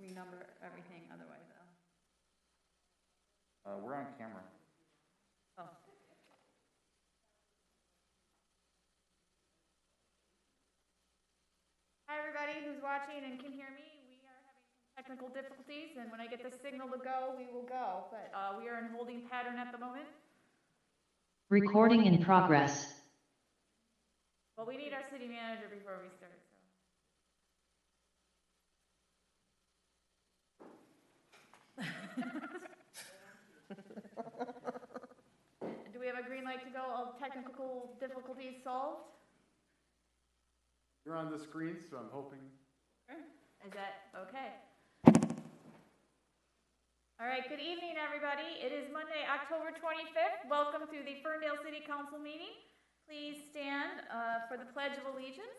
renumber everything otherwise, though. We're on camera. Oh. Hi, everybody who's watching and can hear me. We are having some technical difficulties, and when I get the signal to go, we will go. But we are in holding pattern at the moment. Recording in progress. Well, we need our city manager before we start. Do we have a green light to go? All technical difficulties solved? You're on the screen, so I'm hoping. Is that okay? All right, good evening, everybody. It is Monday, October 25th. Welcome to the Ferndale City Council meeting. Please stand for the Pledge of Allegiance.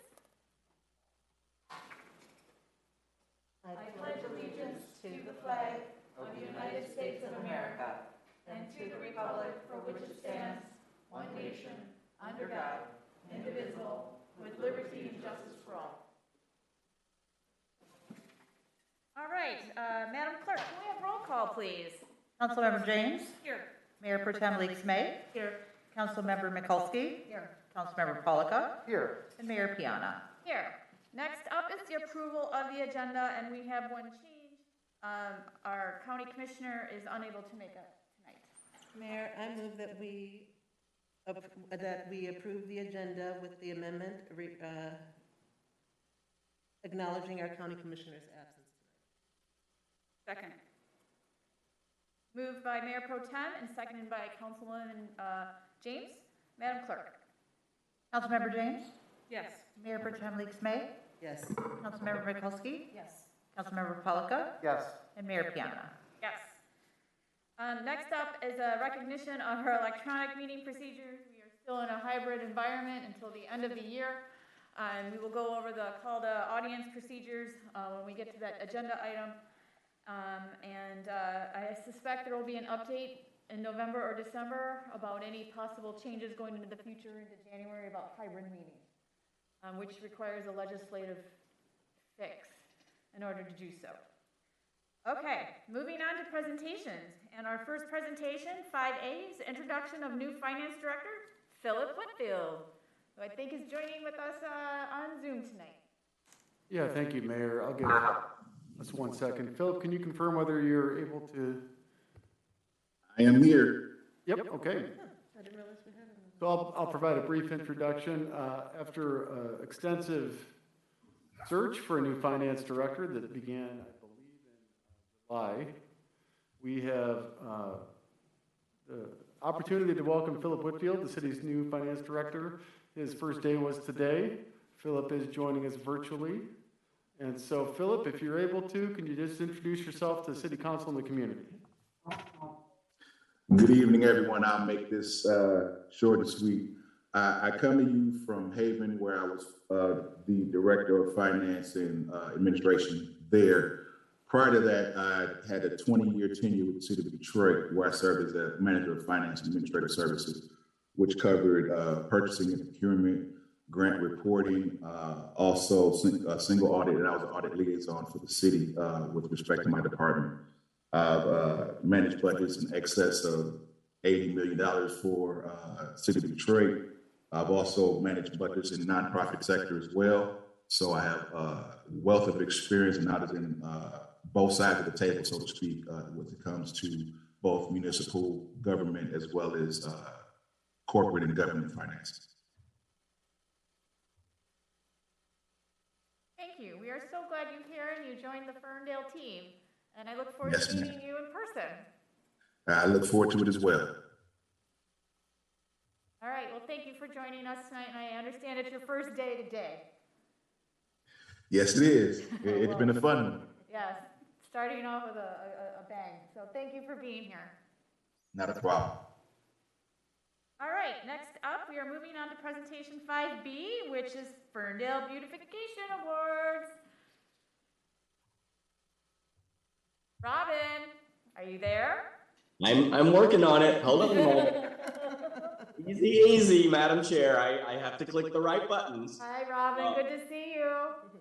I pledge allegiance to the flag of the United States of America and to the republic for which it stands, one nation, under God, indivisible, with liberty and justice for all. All right, Madam Clerk, can we have roll call, please? Councilmember James. Here. Mayor Pro Tem Leaks May. Here. Councilmember Mikulski. Here. Councilmember Polika. Here. And Mayor Piana. Here. Next up is the approval of the agenda, and we have one change. Our county commissioner is unable to make it tonight. Mayor, I move that we approve the agenda with the amendment acknowledging our county commissioner's absence tonight. Second. Moved by Mayor Pro Tem and seconded by Councilwoman James. Madam Clerk. Councilmember James. Yes. Mayor Pro Tem Leaks May. Yes. Councilmember Mikulski. Yes. Councilmember Polika. Yes. And Mayor Piana. Yes. Next up is a recognition of our electronic meeting procedures. We are still in a hybrid environment until the end of the year. We will go over the call to audience procedures when we get to that agenda item. I suspect there will be an update in November or December about any possible changes going into the future into January about hybrid meetings, which requires a legislative fix in order to do so. Okay, moving on to presentations. And our first presentation, 5A, is the introduction of new finance director, Phillip Whitfield, who I think is joining with us on Zoom tonight. Yeah, thank you, Mayor. I'll get just 1 second. Phillip, can you confirm whether you're able to? I am here. Yep, okay. I didn't realize we had him. So I'll provide a brief introduction. After extensive search for a new finance director that began, I believe, in July, we have the opportunity to welcome Phillip Whitfield, the city's new finance director. His first day was today. Phillip is joining us virtually. And so, Phillip, if you're able to, can you just introduce yourself to the city council and the community? Good evening, everyone. I'll make this short and sweet. I come to you from Haven, where I was the director of finance and administration there. Prior to that, I had a 20-year tenure with the city of Detroit, where I served as a manager of finance and administrative services, which covered purchasing and procurement, grant reporting, also a single audit, and I was an audit liaison for the city with respect to my department. I've managed budgets in excess of $80 million for city of Detroit. I've also managed budgets in the nonprofit sector as well. So I have a wealth of experience and knowledge in both sides of the table, so to speak, when it comes to both municipal government as well as corporate and government finance. Thank you. We are so glad you're here and you joined the Ferndale team. And I look forward Yes, to ma'am. meeting you in person. I look forward to it as well. All right. Well, thank you for joining us tonight. And I understand it's your first day today. Yes, it is. It's been a fun one. Yes. Starting off with a bang. So thank you for being here. Not a problem. All right. Next up, we are moving on to presentation 5B, which is Ferndale Beautification Awards. Robin, are you there? I'm working on it. Hold on a moment. Easy, easy, Madam Chair. I have to click the right buttons. Hi, Robin, good to see you.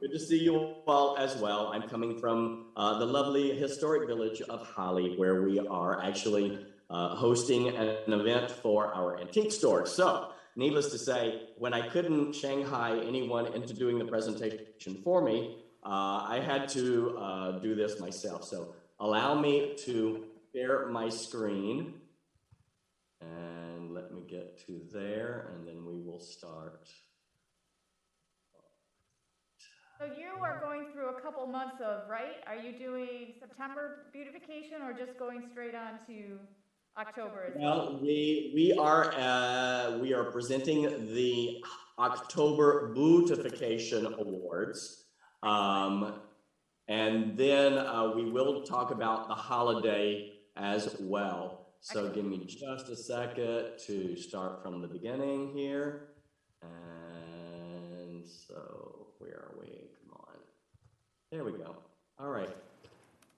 Good to see you all as well. I'm coming from the lovely historic village of Holly, where we are actually hosting an event for our antique store. So, needless to say, when I couldn't Shanghai anyone into doing the presentation for me, I had to do this myself. So, allow me to share my screen. And let me get to there, and then we will start. So you are going through a couple months of, right? Are you doing September beautification or just going straight on to October as well? Well, we are presenting the October Bootification Awards, and then we will talk about the holiday as well. So give me just a second to start from the beginning here. And so where are we? Come on. There we go. All right.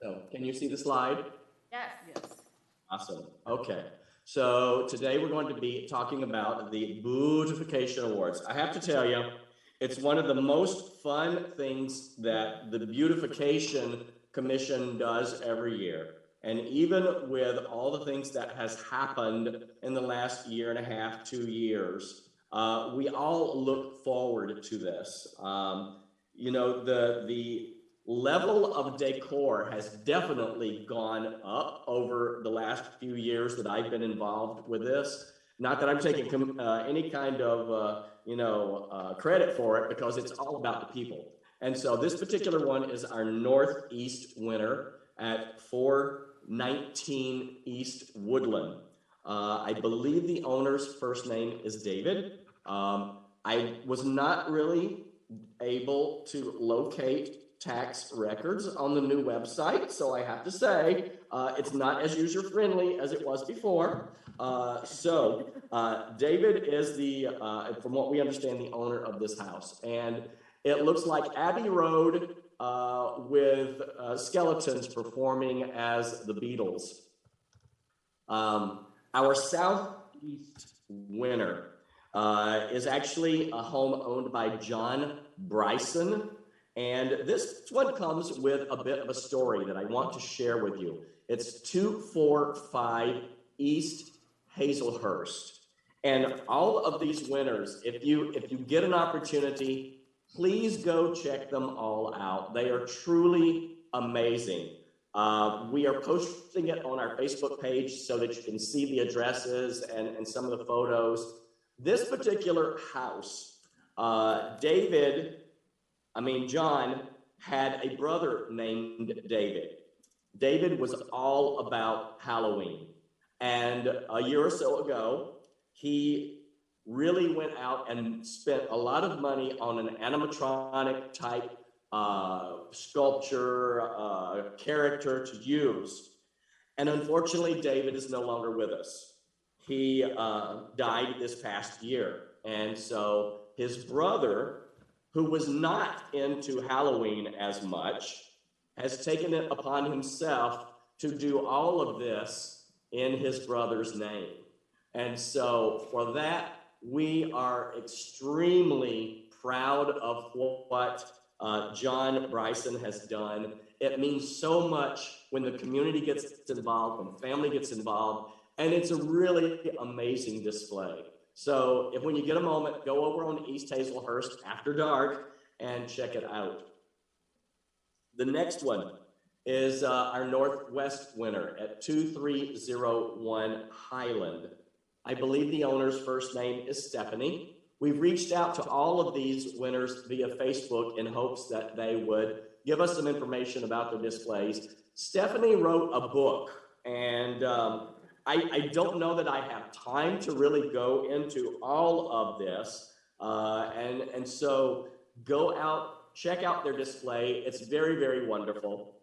So can you see the slide? Yes. Yes. Awesome. Okay. So today we're going to be talking about the Beautification Awards. I have to tell you, it's one of the most fun things that the Beautification Commission does every year. And even with all the things that has happened in the last year and a half, 2 years, we all look forward to this. You know, the level of decor has definitely gone up over the last few years that I've been involved with this. Not that I'm taking any kind of, credit for it, because it's all about the people. And so this particular one is our Northeast winner at 419 East Woodland. I believe the owner's first name is David. I was not really able to locate tax records on the new website, so I have to say it's not as user-friendly as it was before. David is from what we understand, the owner of this house, and it looks like Abbey Road with skeletons performing as the Beatles. Our Southeast winner is actually a home owned by John Bryson. And this one comes with a bit of a story that I want to share with you. It's 245 East Hazelhurst. And all of these winners, if you get an opportunity, please go check them all out. They are truly amazing. We are posting it on our Facebook page so that you can see the addresses and some of the photos. This particular house, John had a brother named David. David was all about Halloween. And a year or so ago, he really went out and spent a lot of money on an animatronic type sculpture character to use. And unfortunately, David is no longer with us. He died this past year. And so his brother, who was not into Halloween as much, has taken it upon himself to do all of this in his brother's name. And so for that, we are extremely proud of what John Bryson has done. It means so much when the community gets involved, when family gets involved, and it's a really amazing display. So when you get a moment, go over on East Hazelhurst after dark and check it out. The next one is our Northwest winner at 2301 Highland. I believe the owner's first name is Stephanie. We've reached out to all of these winners via Facebook in hopes that they would give us some information about their displays. Stephanie wrote a book, and I don't know that I have time to really go into all of this. And so go out, check out their display. It's very, very wonderful.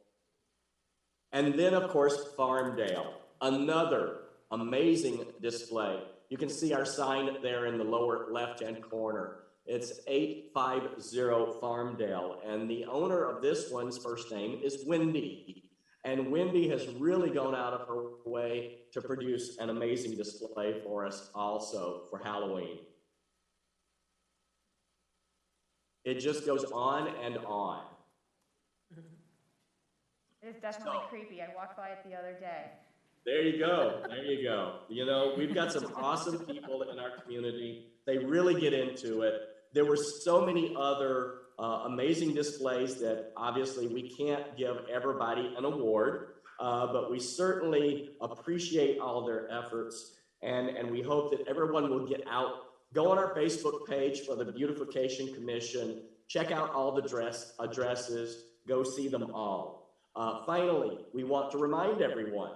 And then, of course, Ferndale, another amazing display. You can see our sign there in the lower left-hand corner. It's 850 Ferndale, and the owner of this one's first name is Wendy. And Wendy has really gone out of her way to produce an amazing display for us also for Halloween. It just goes on and on. It is definitely creepy. I walked by it the other day. There you go. There you go. You know, we've got some awesome people in our community. They really get into it. There were so many other amazing displays that obviously we can't give everybody an award, but we certainly appreciate all their efforts, and we hope that everyone will get out. Go on our Facebook page for the Beautification Commission. Check out all the addresses. Go see them all. Finally, we want to remind everyone,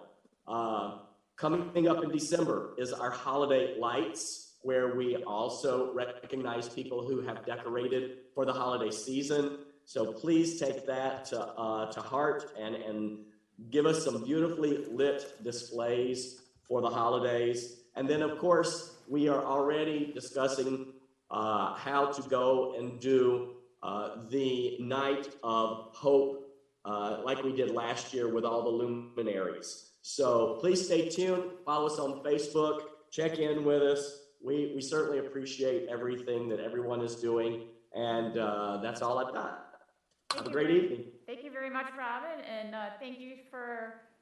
coming up in December is our holiday lights, where we also recognize people who have decorated for the holiday season. So please take that to heart and give us some beautifully lit displays for the holidays. And then, of course, we are already discussing how to go and do the Night of Hope like we did last year with all the luminaries. So please stay tuned, follow us on Facebook, check in with us. We certainly appreciate everything that everyone is doing, and that's all I've got. Have a great evening. Thank you very much, Robin, and thank you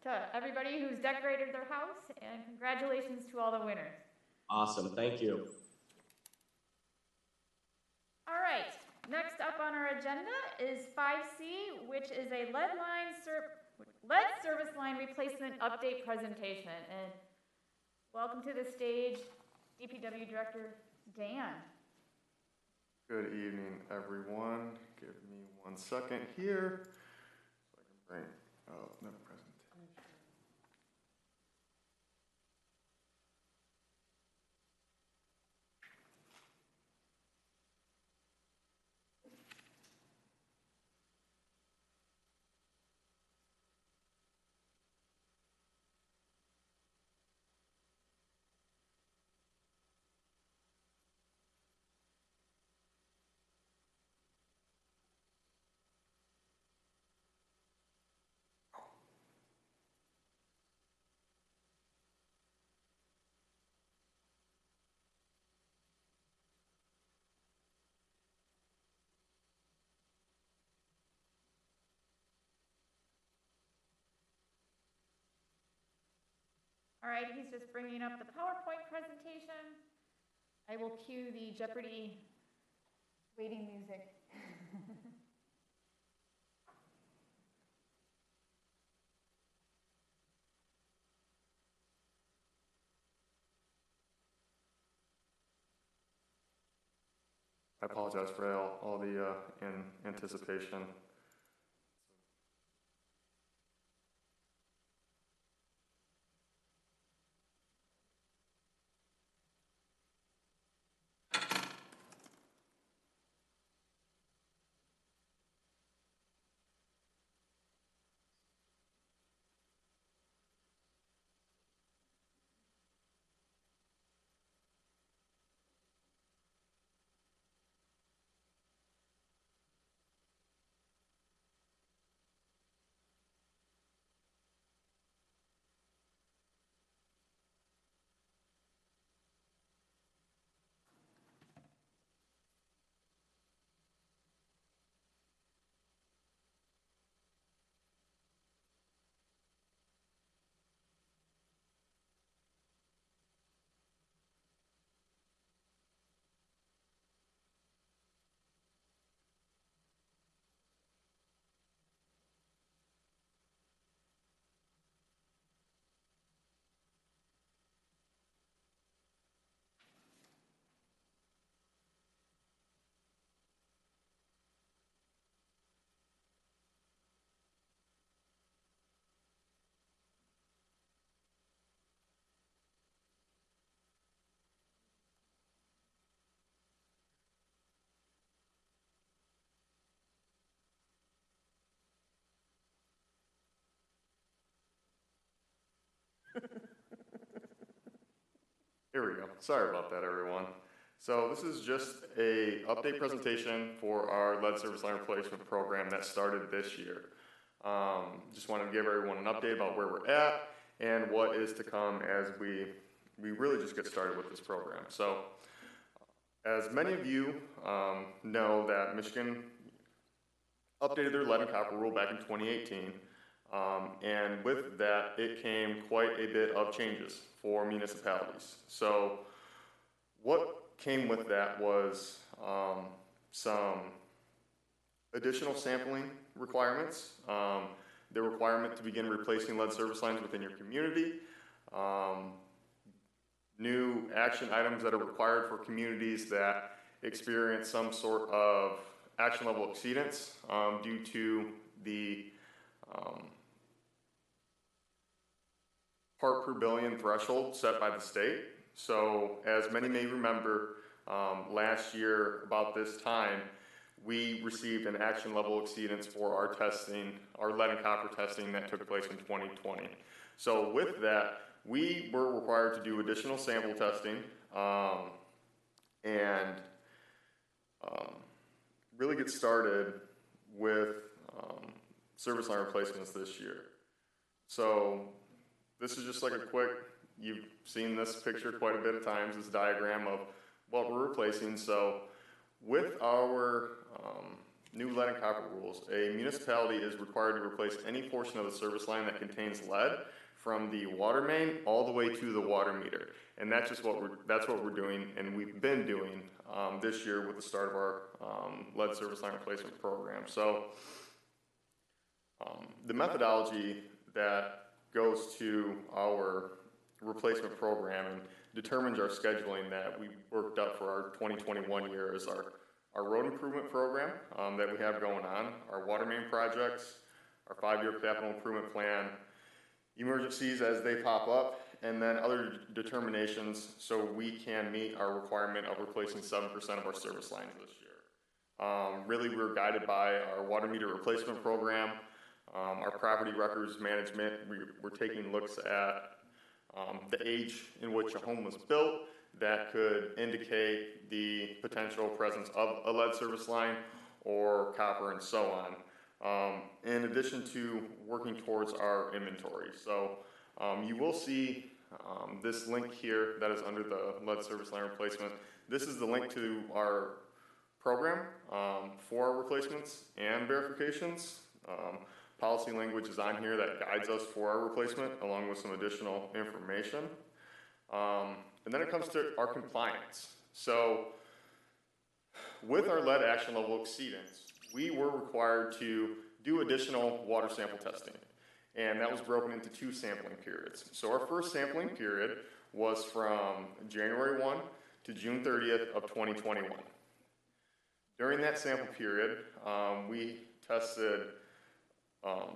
to everybody who's decorated their house, and congratulations to all the winners. Awesome, thank you. All right, next up on our agenda is 5C, which is a lead service line replacement update presentation. And welcome to the stage, DPW Director Dan. Good evening, everyone. Give me 1 second here so I can bring another presentation. All right, he's just bringing up the PowerPoint presentation. I will cue the Jeopardy waiting music. I apologize for all the in anticipation. Here we go. Sorry about that, everyone. So this is just a update presentation for our lead service line replacement program that started this year. Just wanted to give everyone an update about where we're at and what is to come as we really just get started with this program. So, as many of you know, that Michigan updated their lead and copper rule back in 2018, and with that, it came quite a bit of changes for municipalities. So, what came with that was some additional sampling requirements, the requirement to begin replacing lead service lines within your community, new action items that are required for communities that experience some sort of action level exceedance due to the part per billion threshold set by the state. So as many may remember, last year about this time, we received an action level exceedance for our testing, our lead and copper testing that took place in 2020. So with that, we were required to do additional sample testing and really get started with service line replacements this year. So this is just like a quick, you've seen this picture quite a bit of times, this diagram of what we're replacing. So with our new lead and copper rules, a municipality is required to replace any portion of the service line that contains lead from the water main all the way to the water meter. And that's just what we're doing, and we've been doing this year with the start of our lead service line replacement program. So the methodology that goes to our replacement program and determines our scheduling that we worked up for our 2021 year is our road improvement program that we have going on, our water main projects, our 5-year capital improvement plan, emergencies as they pop up, and then other determinations so we can meet our requirement of replacing 7% of our service lines this year. Really, we're guided by our water meter replacement program, our property records management. We're taking looks at the age in which a home was built that could indicate the potential presence of a lead service line or copper and so on. In addition to working towards our inventory. So you will see this link here that is under the lead service line replacement. This is the link to our program for our replacements and verifications. Policy language is on here that guides us for our replacement along with some additional information. And then it comes to our compliance. So with our lead action level exceedance, we were required to do additional water sample testing. And that was broken into 2 sampling periods. So our first sampling period was from January 1 to June 30th of 2021. During that sample period, we tested a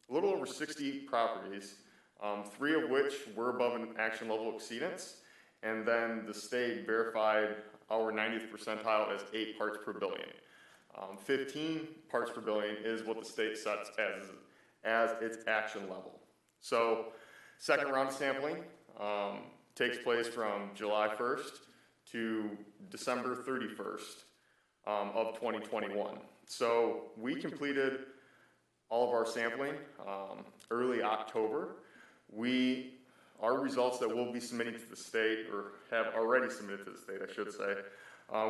little over 60 properties, 3 of which were above an action level exceedance, and then the state verified our 90th percentile as 8 parts per billion. 15 parts per billion is what the state sets as its action level. So, second round of sampling takes place from July 1st to December 31st of 2021. So, we completed all of our sampling early October. Our results that we'll be submitting to the state, or have already submitted to the state, I should say,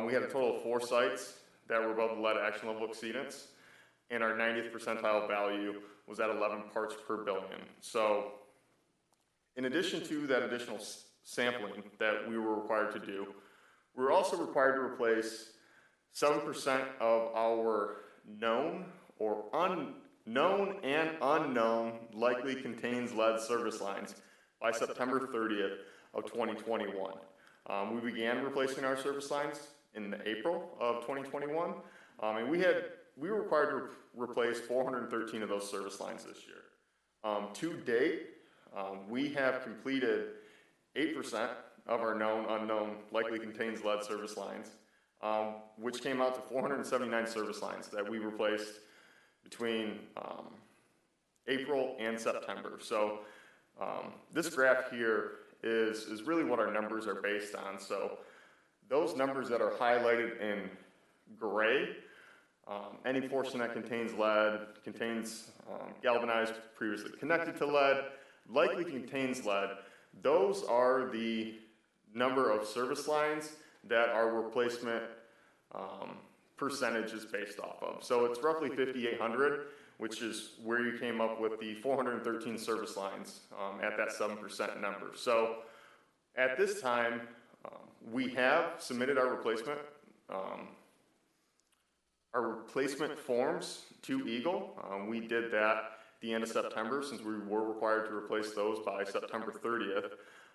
we had a total of 4 sites that were above the lead action level exceedance, and our 90th percentile value was at 11 parts per billion. So, in addition to that additional sampling that we were required to do, we were also required to replace 7% of our known and unknown likely contains lead service lines by September 30th of 2021. We began replacing our service lines in April of 2021, and we were required to replace 413 of those service lines this year. To date, we have completed 8% of our known, unknown, likely contains lead service lines, which came out to 479 service lines that we replaced between April and September. So this graph here is really what our numbers are based on. So those numbers that are highlighted in gray Any portion that contains lead, contains galvanized previously connected to lead, likely contains lead. Those are the number of service lines that our replacement percentage is based off of. So it's roughly 5,800, which is where you came up with the 413 service lines at that 7% number. So at this time, we have submitted our replacement forms to Eagle. We did that at the end of September, since we were required to replace those by September 30th.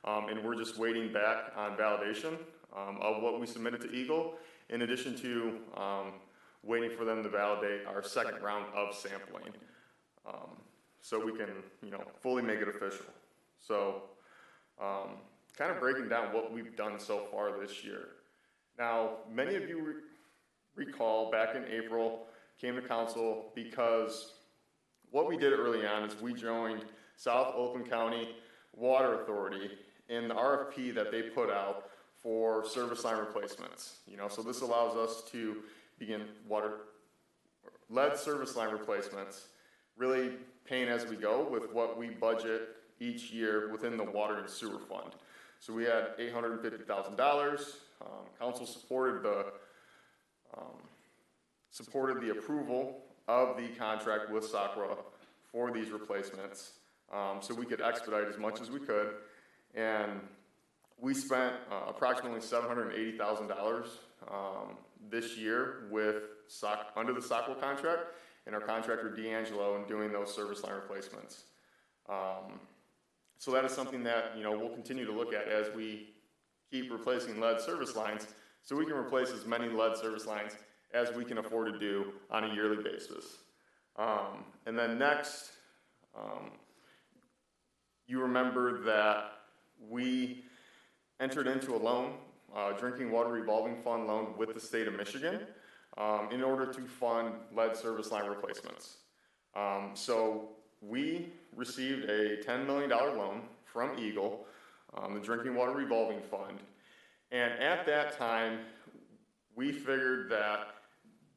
And we're just waiting back on validation of what we submitted to Eagle, in addition to waiting for them to validate our second round of sampling, so we can, fully make it official. So kind of breaking down what we've done so far this year. Now, many of you recall back in April, came to council because what we did early on is we joined South Oakland County Water Authority in the RFP that they put out for service line replacements. So this allows us to begin lead service line replacements, really paying as we go with what we budget each year within the water and sewer fund. So we had $850,000. Council supported the approval of the contract with SACRA for these replacements, so we could expedite as much as we could. And we spent approximately $780,000 this year under the SACRA contract, and our contractor D'Angelo in doing those service line replacements. So that is something that we'll continue to look at as we keep replacing lead service lines, so we can replace as many lead service lines as we can afford to do on a yearly basis. And then next, you remember that we entered into a loan, drinking water revolving fund loan with the state of Michigan, in order to fund lead service line replacements. So we received a $10 million loan from Eagle, the drinking water revolving fund. And at that time, we figured that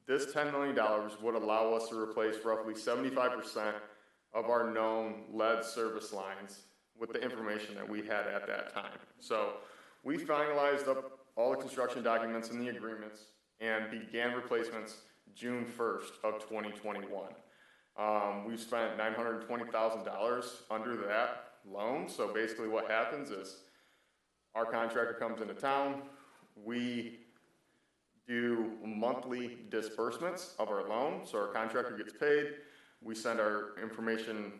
this $10 million would allow us to replace roughly 75% of our known lead service lines with the information that we had at that time. So we finalized up all the construction documents and the agreements and began replacements June 1st of 2021. We spent $920,000 under that loan. So basically what happens is our contractor comes into town, we do monthly disbursements of our loan, so our contractor gets paid, we send our information,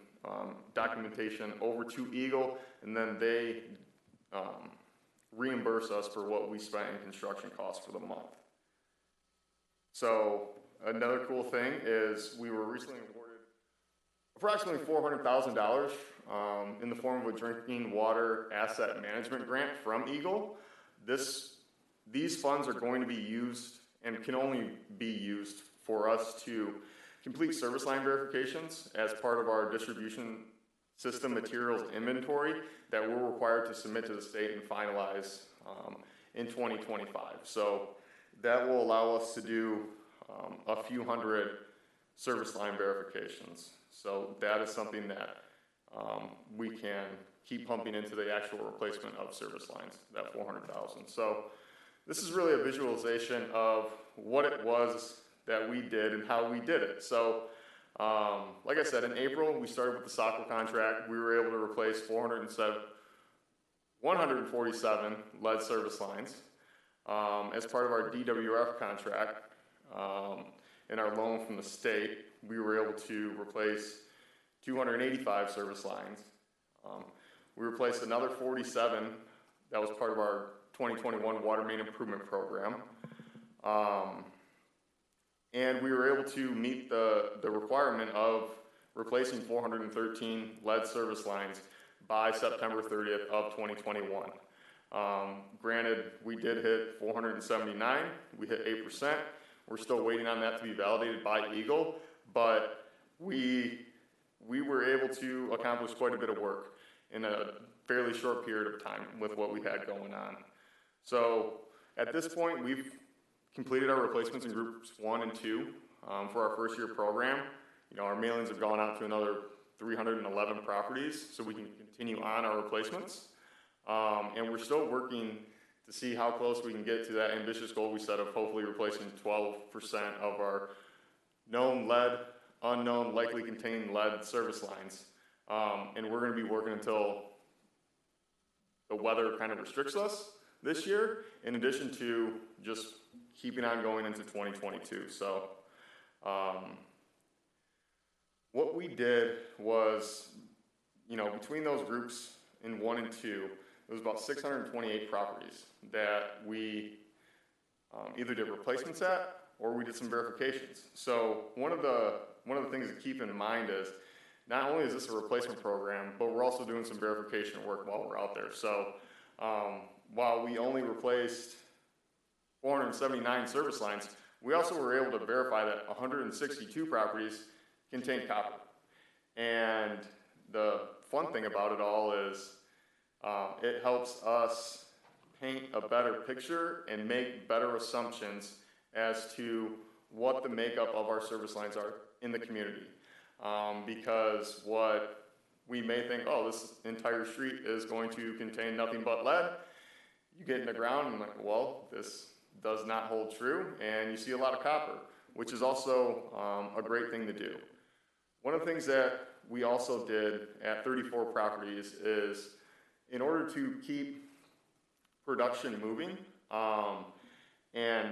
documentation over to Eagle, and then they reimburse us for what we spent in construction costs for the month. So another cool thing is we were recently awarded approximately $400,000 in the form of a drinking water asset management grant from Eagle. These funds are going to be used and can only be used for us to complete service line verifications as part of our distribution system materials inventory that we're required to submit to the state and finalize in 2025. So that will allow us to do a few hundred service line verifications. So that is something that we can keep pumping into the actual replacement of service lines, that $400,000. So this is really a visualization of what it was that we did and how we did it. So like I said, in April, we started with the SACRA contract. We were able to replace 147 lead service lines. As part of our DWF contract and our loan from the state, we were able to replace 285 service lines. We replaced another 47. That was part of our 2021 water main improvement program. And we were able to meet the requirement of replacing 413 lead service lines by September 30th of 2021. Granted, we did hit 479, we hit 8%. We're still waiting on that to be validated by Eagle, but we were able to accomplish quite a bit of work in a fairly short period of time with what we had going on. So at this point, we've completed our replacements in groups 1 and 2. for our first year program. You know, our mailings have gone out to another 311 properties, so we can continue on our replacements. And we're still working to see how close we can get to that ambitious goal we set of hopefully replacing 12% of our known lead, unknown, likely contained lead service lines. And we're going to be working until the weather kind of restricts us this year, in addition to just keeping on going into 2022. So what we did was, you know, between those groups in 1 and 2, it was about 628 properties that we either did replacements at or we did some verifications. So one of the things to keep in mind is not only is this a replacement program, but we're also doing some verification work while we're out there. So while we only replaced 479 service lines, we also were able to verify that 162 properties contain copper. And the fun thing about it all is it helps us paint a better picture and make better assumptions as to what the makeup of our service lines are in the community. Because what we may think, oh, this entire street is going to contain nothing but lead. You get in the ground and like, well, this does not hold true, and you see a lot of copper, which is also a great thing to do. One of the things that we also did at 34 properties is, in order to keep production moving and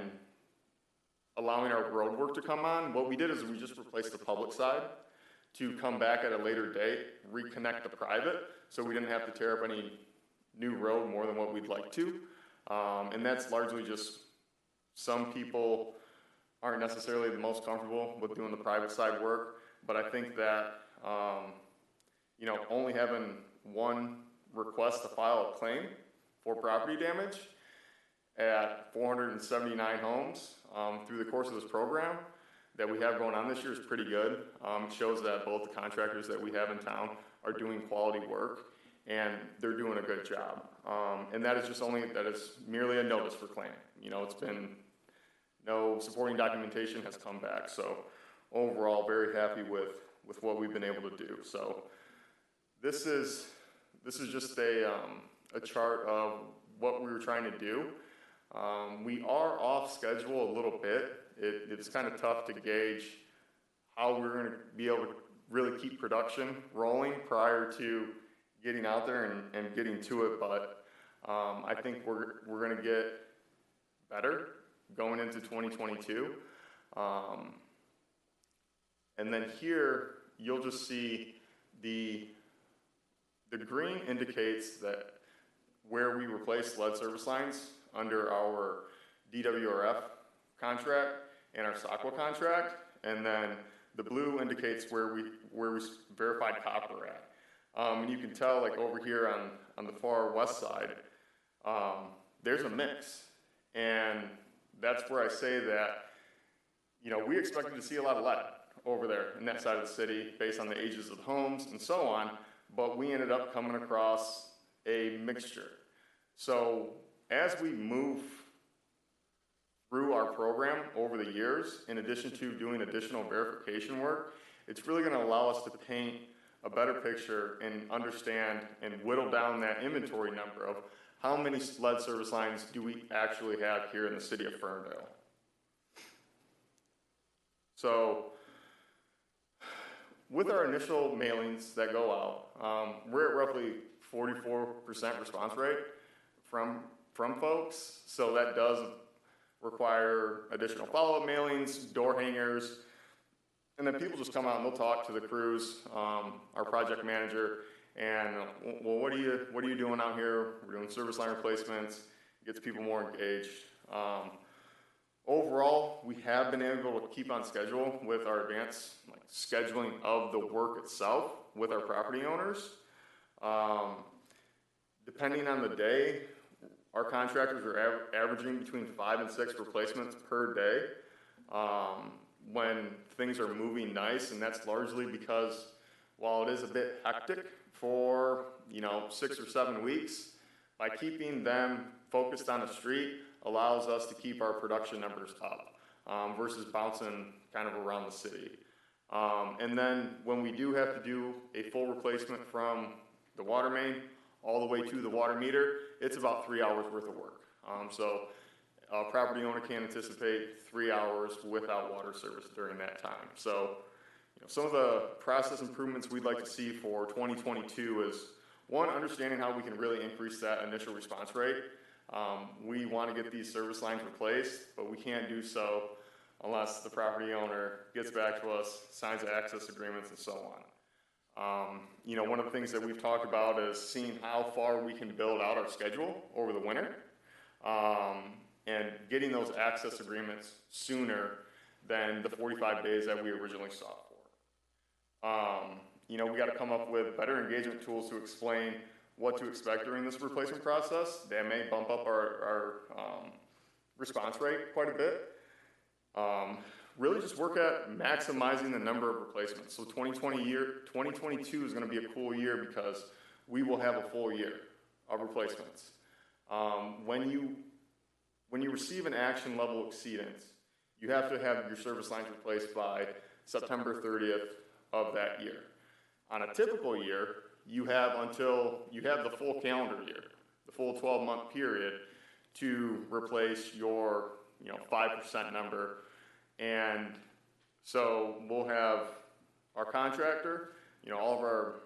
allowing our road work to come on, what we did is we just replaced the public side to come back at a later date, reconnect the private, so we didn't have to tear up any new road more than what we'd like to. And that's largely just some people aren't necessarily the most comfortable with doing the private side work, but I think that, you know, only having one request to file a claim for property damage at 479 homes through the course of this program that we have going on this year is pretty good. It shows that both the contractors that we have in town are doing quality work, and they're doing a good job. And that is merely a notice for claim. You know, it's been, no supporting documentation has come back. So overall, very happy with what we've been able to do. So this is just a chart of what we were trying to do. We are off schedule a little bit. It's kind of tough to gauge how we're going to be able to really keep production rolling prior to getting out there and getting to it, but I think we're going to get better going into 2022. And then here, you'll just see the green indicates that where we replace lead service lines under our DWRF contract and our SACWA contract, and then the blue indicates where we verified copper at. And you can tell, like over here on the far west side, there's a mix, and that's where I say that, you know, we expected to see a lot of lead over there in that side of the city based on the ages of the homes and so on, but we ended up coming across a mixture. So as we move through our program over the years, in addition to doing additional verification work, it's really going to allow us to paint a better picture and understand and whittle down that inventory number of how many lead service lines do we actually have here in the city of Ferndale. So with our initial mailings that go out, we're at roughly 44% response rate from folks. So that does require additional follow-up mailings, door hangers, and then people just come out and they'll talk to the crews, our project manager, and well, what are you doing out here? We're doing service line replacements. Gets people more engaged. Overall, we have been able to keep on schedule with our advanced scheduling of the work itself with our property owners. Depending on the day, our contractors are averaging between 5 and 6 replacements per day when things are moving nice, and that's largely because while it is a bit hectic for 6 or 7 weeks, by keeping them focused on the street allows us to keep our production numbers up. versus bouncing kind of around the city. And then when we do have to do a full replacement from the water main all the way to the water meter, it's about 3 hours worth of work. So a property owner can anticipate 3 hours without water service during that time. So, some of the process improvements we'd like to see for 2022 is, one, understanding how we can really increase that initial response rate. We want to get these service lines replaced, but we can't do so unless the property owner gets back to us, signs the access agreements, and so on. One of the things that we've talked about is seeing how far we can build out our schedule over the winter, and getting those access agreements sooner than the 45 days that we originally sought for. We got to come up with better engagement tools to explain what to expect during this replacement process. That may bump up our response rate quite a bit. Really just work at maximizing the number of replacements. So 2022 is going to be a cool year because we will have a full year of replacements. When you receive an action level exceedance, you have to have your service lines replaced by September 30th of that year. On a typical year, you have until you have the full calendar year, the full 12-month period, to replace your 5% number. And so we'll have our contractor, all of our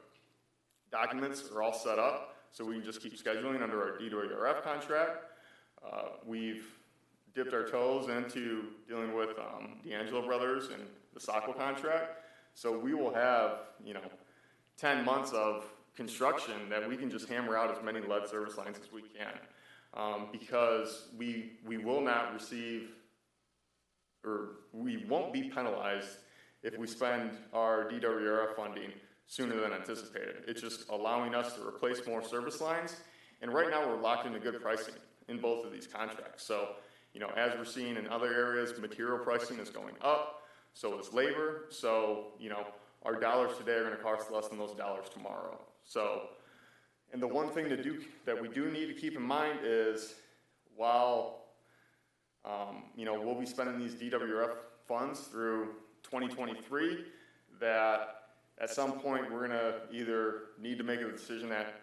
documents are all set up, so we can just keep scheduling under our D2RF contract. We've dipped our toes into dealing with D'Angelo Brothers and the Sacco contract. So we will have, 10 months of construction that we can just hammer out as many lead service lines as we can. Because we will not receive, or we won't be penalized if we spend our DWRF funding sooner than anticipated. It's just allowing us to replace more service lines. And right now we're locked into good pricing in both of these contracts. So, as we're seeing in other areas, material pricing is going up, so is labor. So, our dollars today are going to cost less than those dollars tomorrow. So, and the one thing that we do need to keep in mind is, while, we'll be spending these DWRF funds through 2023, that at some point we're going to either need to make a decision that,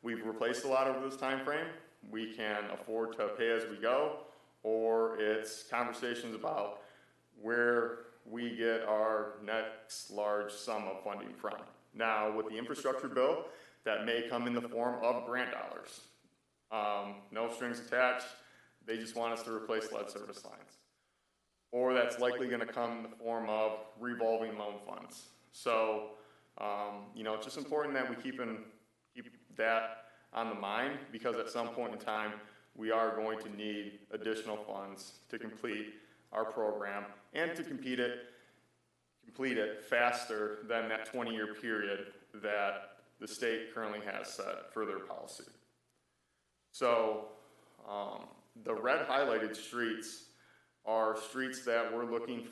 we've replaced a lot over this time frame, we can afford to pay as we go, or it's conversations about where we get our next large sum of funding from. Now, with the infrastructure bill, that may come in the form of grant dollars. No strings attached. They just want us to replace lead service lines. Or that's likely going to come in the form of revolving loan funds. So, it's just important that we keep that on the mind, because at some point in time, we are going to need additional funds to complete our program and to complete it faster than that 20-year period that the state currently has set for their policy. So the red highlighted streets are streets that we're looking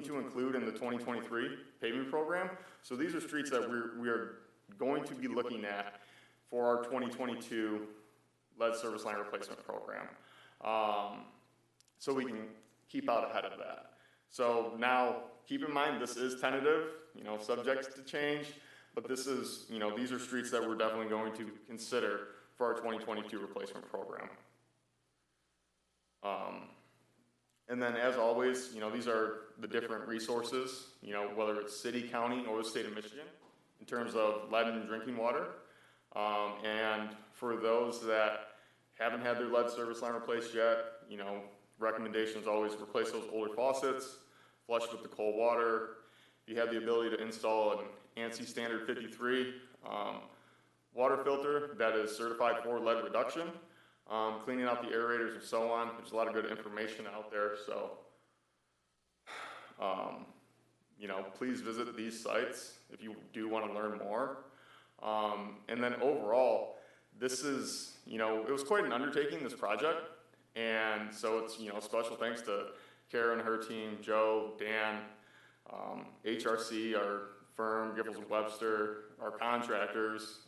to include in the 2023 paving program. So these are streets that we are going to be looking at for our 2022 lead service line replacement program. So we can keep out ahead of that. So now, keep in mind, this is tentative, subject to change, but this is, these are streets that we're definitely going to consider for our 2022 replacement program. And then, as always, these are the different resources, whether it's city, county, or the state of Michigan, in terms of lead and drinking water. And for those that haven't had their lead service line replaced yet, recommendations always replace those older faucets, flush with the cold water. If you have the ability to install an ANSI standard 53 water filter that is certified for lead reduction, cleaning out the aerators and so on. There's a lot of good information out there. So, please visit these sites if you do want to learn more. And then overall, this is, it was quite an undertaking, this project. And so it's, special thanks to Kara and her team, Joe, Dan, HRC, our firm, Giffords & Webster, our contractors,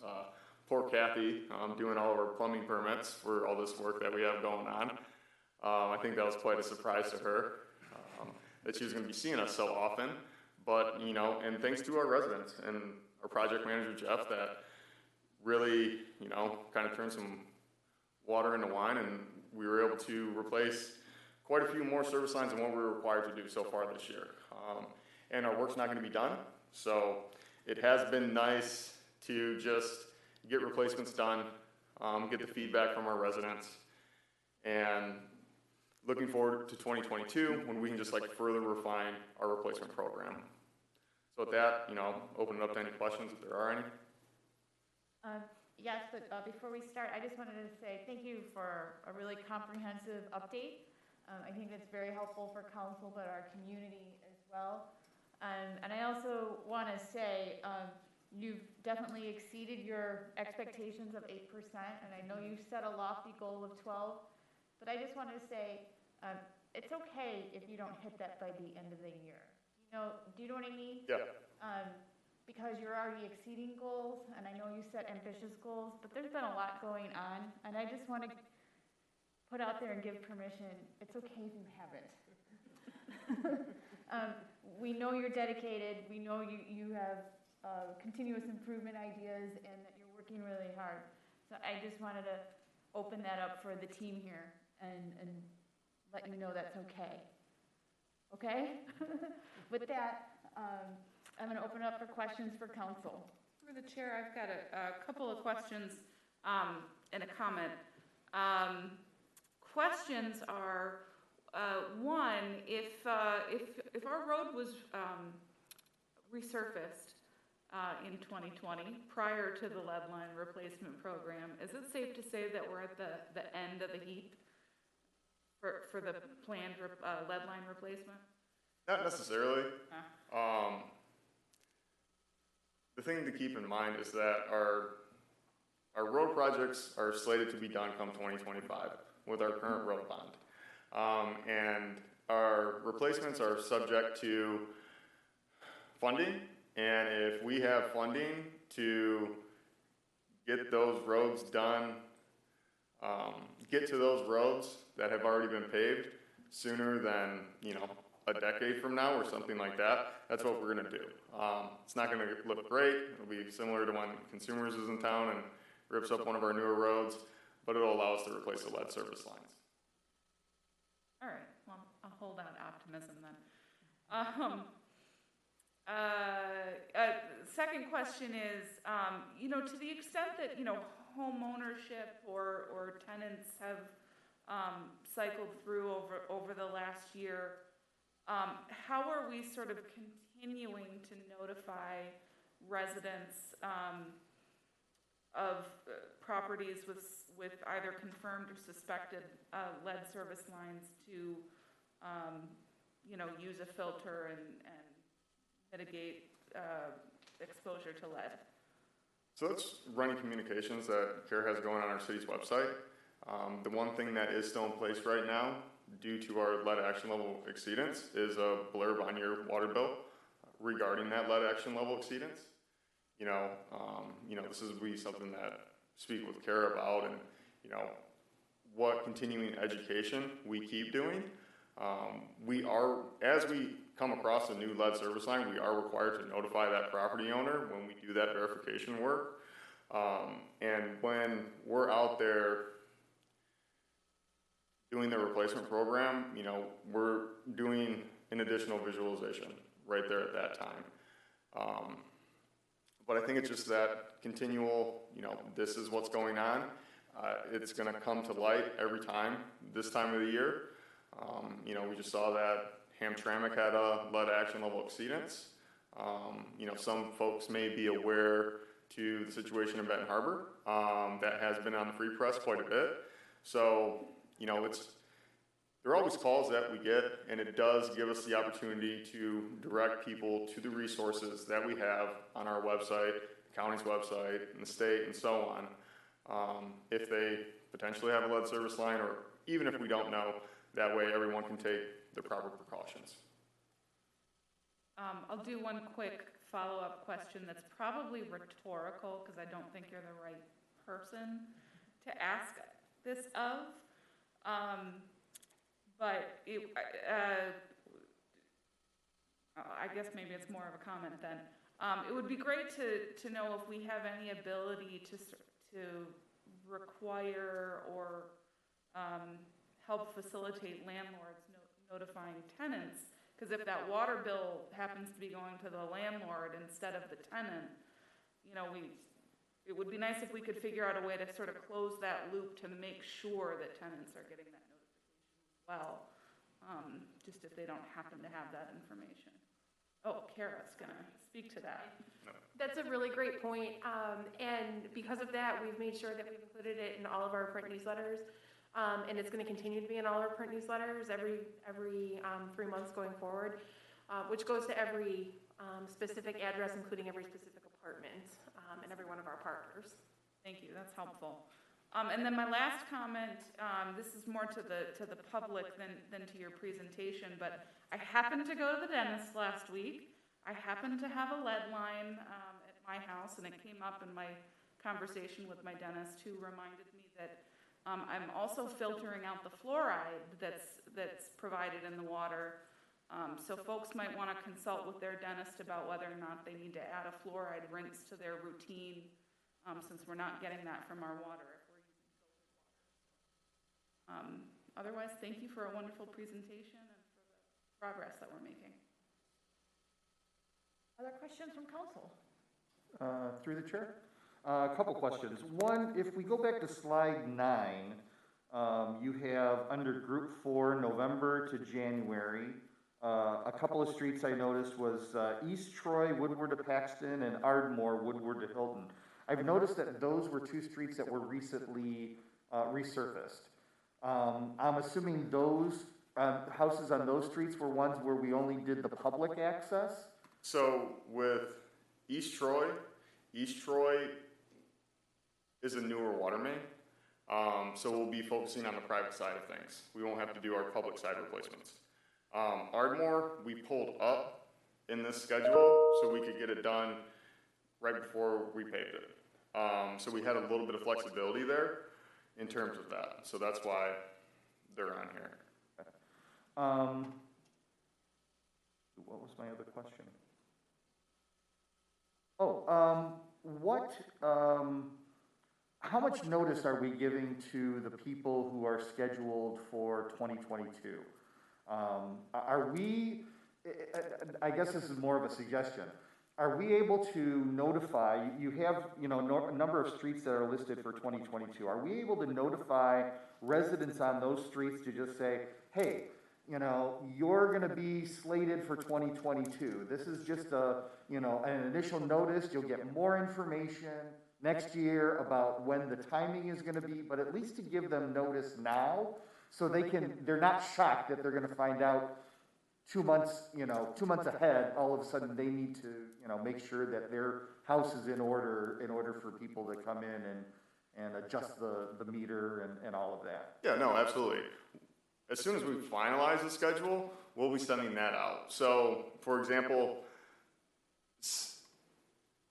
poor Kathy doing all of our plumbing permits for all this work that we have going on. I think that was quite a surprise to her, that she was going to be seeing us so often. But, you know, and thanks to our residents and our project manager, Jeff, that really, you know, kind of turned some water into wine, and we were able to replace quite a few more service lines than what we were required to do so far this year. And our work's not going to be done, so it has been nice to just get replacements done, get the feedback from our residents, and looking forward to 2022 when we can just like further refine our replacement program. So with that, you know, open it up to any questions if there are any. Yes, but before we start, I just wanted to say thank you for a really comprehensive update. I think that's very helpful for council, but our community as well. And I also want to say you've definitely exceeded your expectations of 8%, and I know you set a lofty goal of 12, but I just wanted to say it's okay if you don't hit that by the end of the year. You know, do you know what I mean? Yeah. Because you're already exceeding goals, and I know you set ambitious goals, but there's been a lot going on, and I just want to put out there and give permission. It's okay if you haven't. We know you're dedicated. We know you have continuous improvement ideas and that you're working really hard. So I just wanted to open that up for the team here and let you know that's okay. Okay? With that, I'm going to open up for questions for council. For the chair, I've got a couple of questions and a comment. Questions are, one, if our road was resurfaced in 2020 prior to the lead line replacement program, is it safe to say that we're at the end of the heap for the planned lead line replacement? Not necessarily. The thing to keep in mind is that our road projects are slated to be done come 2025 with our current road bond. And our replacements are subject to funding, and if we have funding to get those roads done, get to those roads that have already been paved sooner than, you know, a decade from now or something like that, that's what we're going to do. It's not going to look great. It'll be similar to when Consumers is in town and rips up one of our newer roads, but it'll allow us to replace the lead service lines. All right, well, I'll hold out optimism then. Second question is, you know, to the extent that, you know, home ownership or tenants have cycled through over the last year, how are we sort of continuing to notify residents of properties with either confirmed or suspected lead service lines to, you know, use a filter and mitigate exposure to lead? So that's running communications that CARE has going on our city's website. The one thing that is still in place right now, due to our lead action level exceedance, is a blurb on your water bill regarding that lead action level exceedance. You know, this is something that speak with CARE about, and you know, what continuing education we keep doing. We are, as we come across a new lead service line, we are required to notify that property owner when we do that verification work. And when we're out there doing the replacement program, you know, we're doing an additional visualization right there at that time. But I think it's just that continual, you know, this is what's going on. It's going to come to light every time, this time of the year. You know, we just saw that Hamtramck had a lead action level exceedance. You know, some folks may be aware to the situation in Benton Harbor. That has been on the free press quite a bit. So, you know, there are always calls that we get, and it does give us the opportunity to direct people to the resources that we have on our website, the county's website, and the state, and so on. If they potentially have a lead service line, or even if we don't know, that way everyone can take the proper precautions. I'll do one quick follow-up question that's probably rhetorical because I don't think you're the right person to ask this of. But I guess maybe it's more of a comment then. It would be great to know if we have any ability to require or help facilitate landlords notifying tenants. Because if that water bill happens to be going to the landlord instead of the tenant, you know, it would be nice if we could figure out a way to sort of close that loop to make sure that tenants are getting that notification as well, just if they don't happen to have that information. Oh, Kara's gonna speak to that. That's a really great point. And because of that, we've made sure that we've included it in all of our print newsletters. And it's going to continue to be in all our print newsletters every 3 months going forward, which goes to every specific address, including every specific apartment and every one of our partners. Thank you, that's helpful. And then my last comment, this is more to the public than to your presentation, but I happened to go to the dentist last week. I happened to have a lead line at my house, and it came up in my conversation with my dentist, who reminded me that I'm also filtering out the fluoride that's provided in the water. So folks might want to consult with their dentist about whether or not they need to add a fluoride rinse to their routine, since we're not getting that from our water if we're using filtered water. Otherwise, thank you for a wonderful presentation and for the progress that we're making. Other questions from council? Through the chair? A couple questions. One, if we go back to slide 9, you have under group 4, November to January, a couple of streets I noticed was East Troy, Woodward to Paxton, and Ardmore, Woodward to Hilton. I've noticed that those were 2 streets that were recently resurfaced. I'm assuming those houses on those streets were ones where we only did the public access? So with East Troy is a newer water main. So we'll be focusing on the private side of things. We won't have to do our public side replacements. Ardmore, we pulled up in this schedule so we could get it done right before we paved it. So we had a little bit of flexibility there in terms of that. So that's why they're on here. What was my other question? How much notice are we giving to the people who are scheduled for 2022? Are we, I guess this is more of a suggestion, are we able to notify, you have, a number of streets that are listed for 2022, are we able to notify residents on those streets to just say, hey, you're going to be slated for 2022. This is just an initial notice. You'll get more information next year about when the timing is going to be, but at least to give them notice now so they're not shocked that they're going to find out 2 months ahead, all of a sudden they need to, make sure that their house is in order for people to come in and adjust the meter and all of that. Yeah, no, absolutely. As soon as we finalize the schedule, we'll be sending that out. So, for example,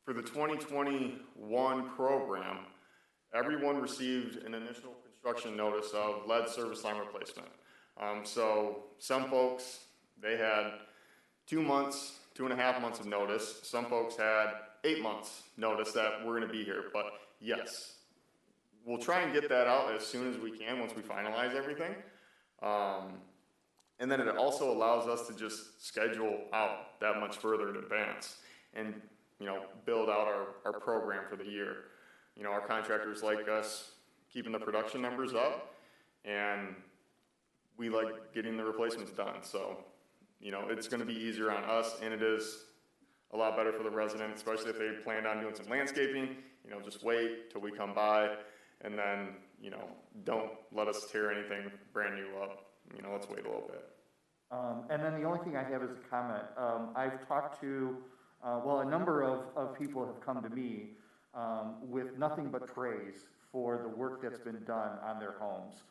for the 2021 program, everyone received an initial construction notice of lead service line replacement. So some folks, they had 2 months, 2.5 months of notice. Some folks had 8 months notice that we're going to be here. But yes, we'll try and get that out as soon as we can once we finalize everything. And then it also allows us to just schedule out that much further in advance and, build out our program for the year. Our contractors like us keeping the production numbers up, and we like getting the replacements done. So, it's going to be easier on us, and it is a lot better for the residents, especially if they planned on doing some landscaping. Just wait till we come by, and then, don't let us tear anything brand new up. Let's wait a little bit. And then the only thing I have is a comment. I've talked to, a number of people have come to me with nothing but praise for the work that's been done on their homes.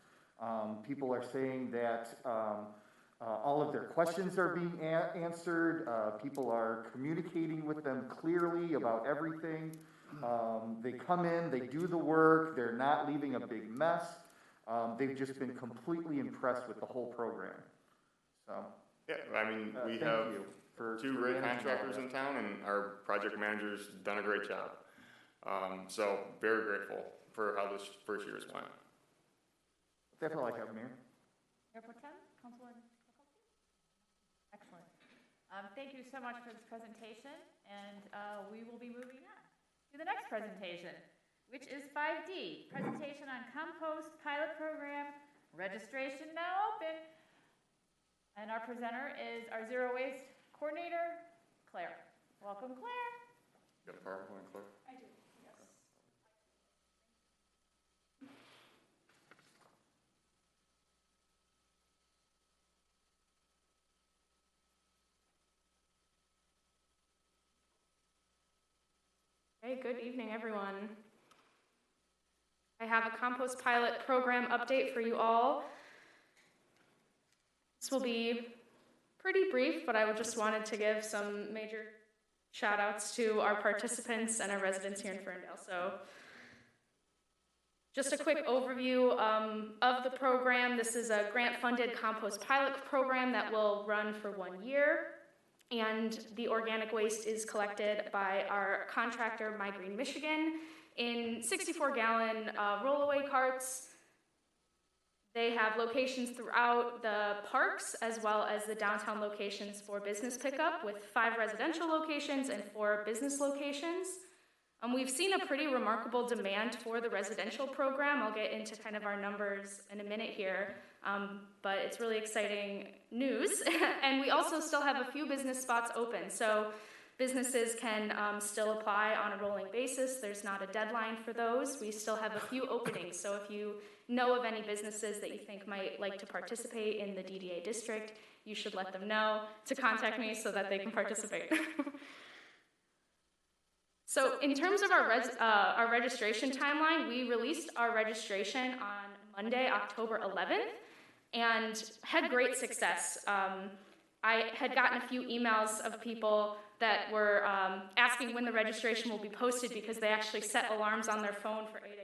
People are saying that all of their questions are being answered. People are communicating with them clearly about everything. They come in, they do the work, they're not leaving a big mess. They've just been completely impressed with the whole program. So, Yeah, I mean, we thank have you for two great managing all contractors that. in town, and our project manager's done a great job. So very grateful for how this first year's went. That's all I have, Mayor. Mayor Pro Tem, Councilor Mikulski? Excellent. Thank you so much for this presentation, and we will be moving on to the next presentation, which is 5D, presentation on Compost Pilot Program, registration now open. And our presenter is our Zero Waste Coordinator, Claire. Welcome, Claire. Got a PowerPoint, Claire? I do, yes. Hey, good evening, everyone. I have a compost pilot program update for you all. This will be pretty brief, but I just wanted to give some major shout outs to our participants and our residents here in Ferndale. So just a quick overview of the program. This is a grant-funded compost pilot program that will run for 1 year. And the organic waste is collected by our contractor, My Green Michigan, in 64-gallon rollaway carts. They have locations throughout the parks as well as the downtown locations for business pickup, with 5 residential locations and 4 business locations. We've seen a pretty remarkable demand for the residential program. I'll get into kind of our numbers in a minute here, but it's really exciting news. And we also still have a few business spots open, so businesses can still apply on a rolling basis. There's not a deadline for those. We still have a few openings, so if you know of any businesses that you think might like to participate in the DDA district, you should let them know to contact me so that they can participate. So in terms of our registration timeline, we released our registration on Monday, October 11th, and had great success. I had gotten a few emails of people that were asking when the registration will be posted because they actually set alarms on their phone for 8 a.m.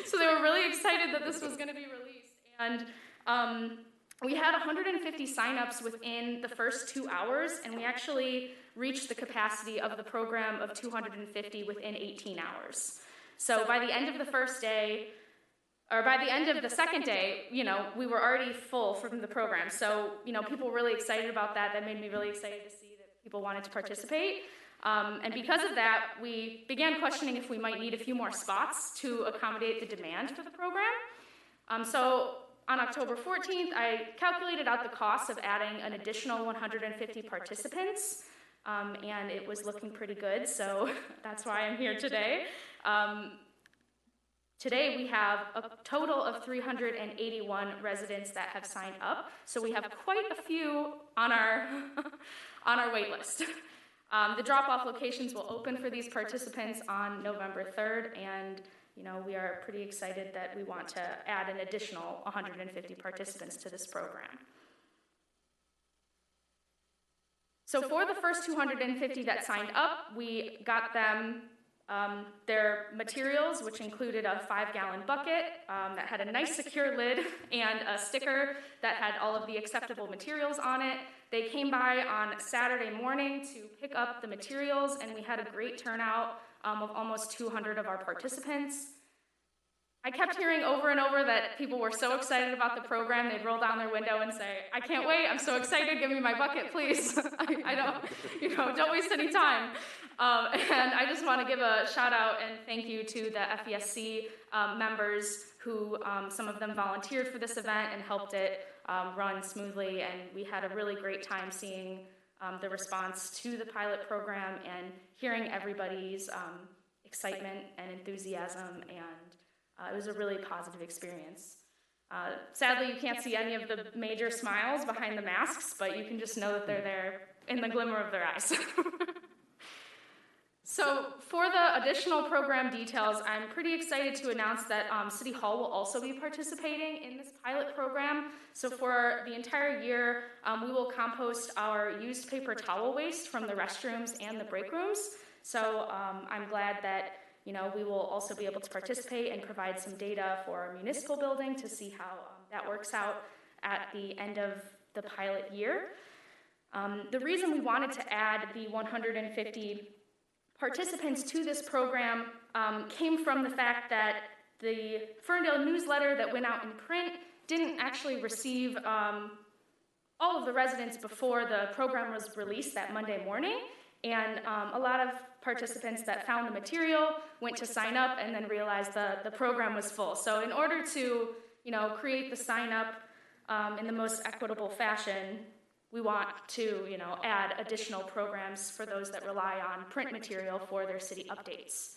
So they were really excited that this was going to be released. And we had 150 signups within the first 2 hours, and we actually reached the capacity of the program of 250 within 18 hours. So by the end of the first day, or by the end of the second day, you know, we were already full from the program. So, you know, people were really excited about that. That made me really excited to see that people wanted to participate. And because of that, we began questioning if we might need a few more spots to accommodate the demand for the program. So on October 14th, I calculated out the cost of adding an additional 150 participants, and it was looking pretty good, so that's why I'm here today. Today we have a total of 381 residents that have signed up, so we have quite a few on our on our wait list. The drop-off locations will open for these participants on November 3rd, and you know, we are pretty excited that we want to add an additional 150 participants to this program. So for the first 250 that signed up, we got them their materials, which included a 5-gallon bucket that had a nice secure lid and a sticker that had all of the acceptable materials on it. They came by on Saturday morning to pick up the materials, and we had a great turnout of almost 200 of our participants. I kept hearing over and over that people were so excited about the program, they'd roll down their window and say, "I can't wait, I'm so excited, give me my bucket, please." I don't, you know, don't waste any time. And I just want to give a shout out and thank you to the FESC members who, some of them volunteered for this event and helped it run smoothly, and we had a really great time seeing the response to the pilot program and hearing everybody's excitement and enthusiasm, and it was a really positive experience. Sadly, you can't see any of the major smiles behind the masks, but you can just know that they're there in the glimmer of their eyes. So for the additional program details, I'm pretty excited to announce that City Hall will also be participating in this pilot program. So for the entire year, we will compost our used paper towel waste from the restrooms and the break rooms. So I'm glad that, you know, we will also be able to participate and provide some data for our municipal building to see how that works out at the end of the pilot year. The reason we wanted to add the 150 participants to this program came from the fact that the Ferndale newsletter that went out in print didn't actually receive all of the residents before the program was released that Monday morning. And a lot of participants that found the material went to sign up and then realized the program was full. So in order to, you know, create the sign up in the most equitable fashion, we want to, you know, add additional programs for those that rely on print material for their city updates.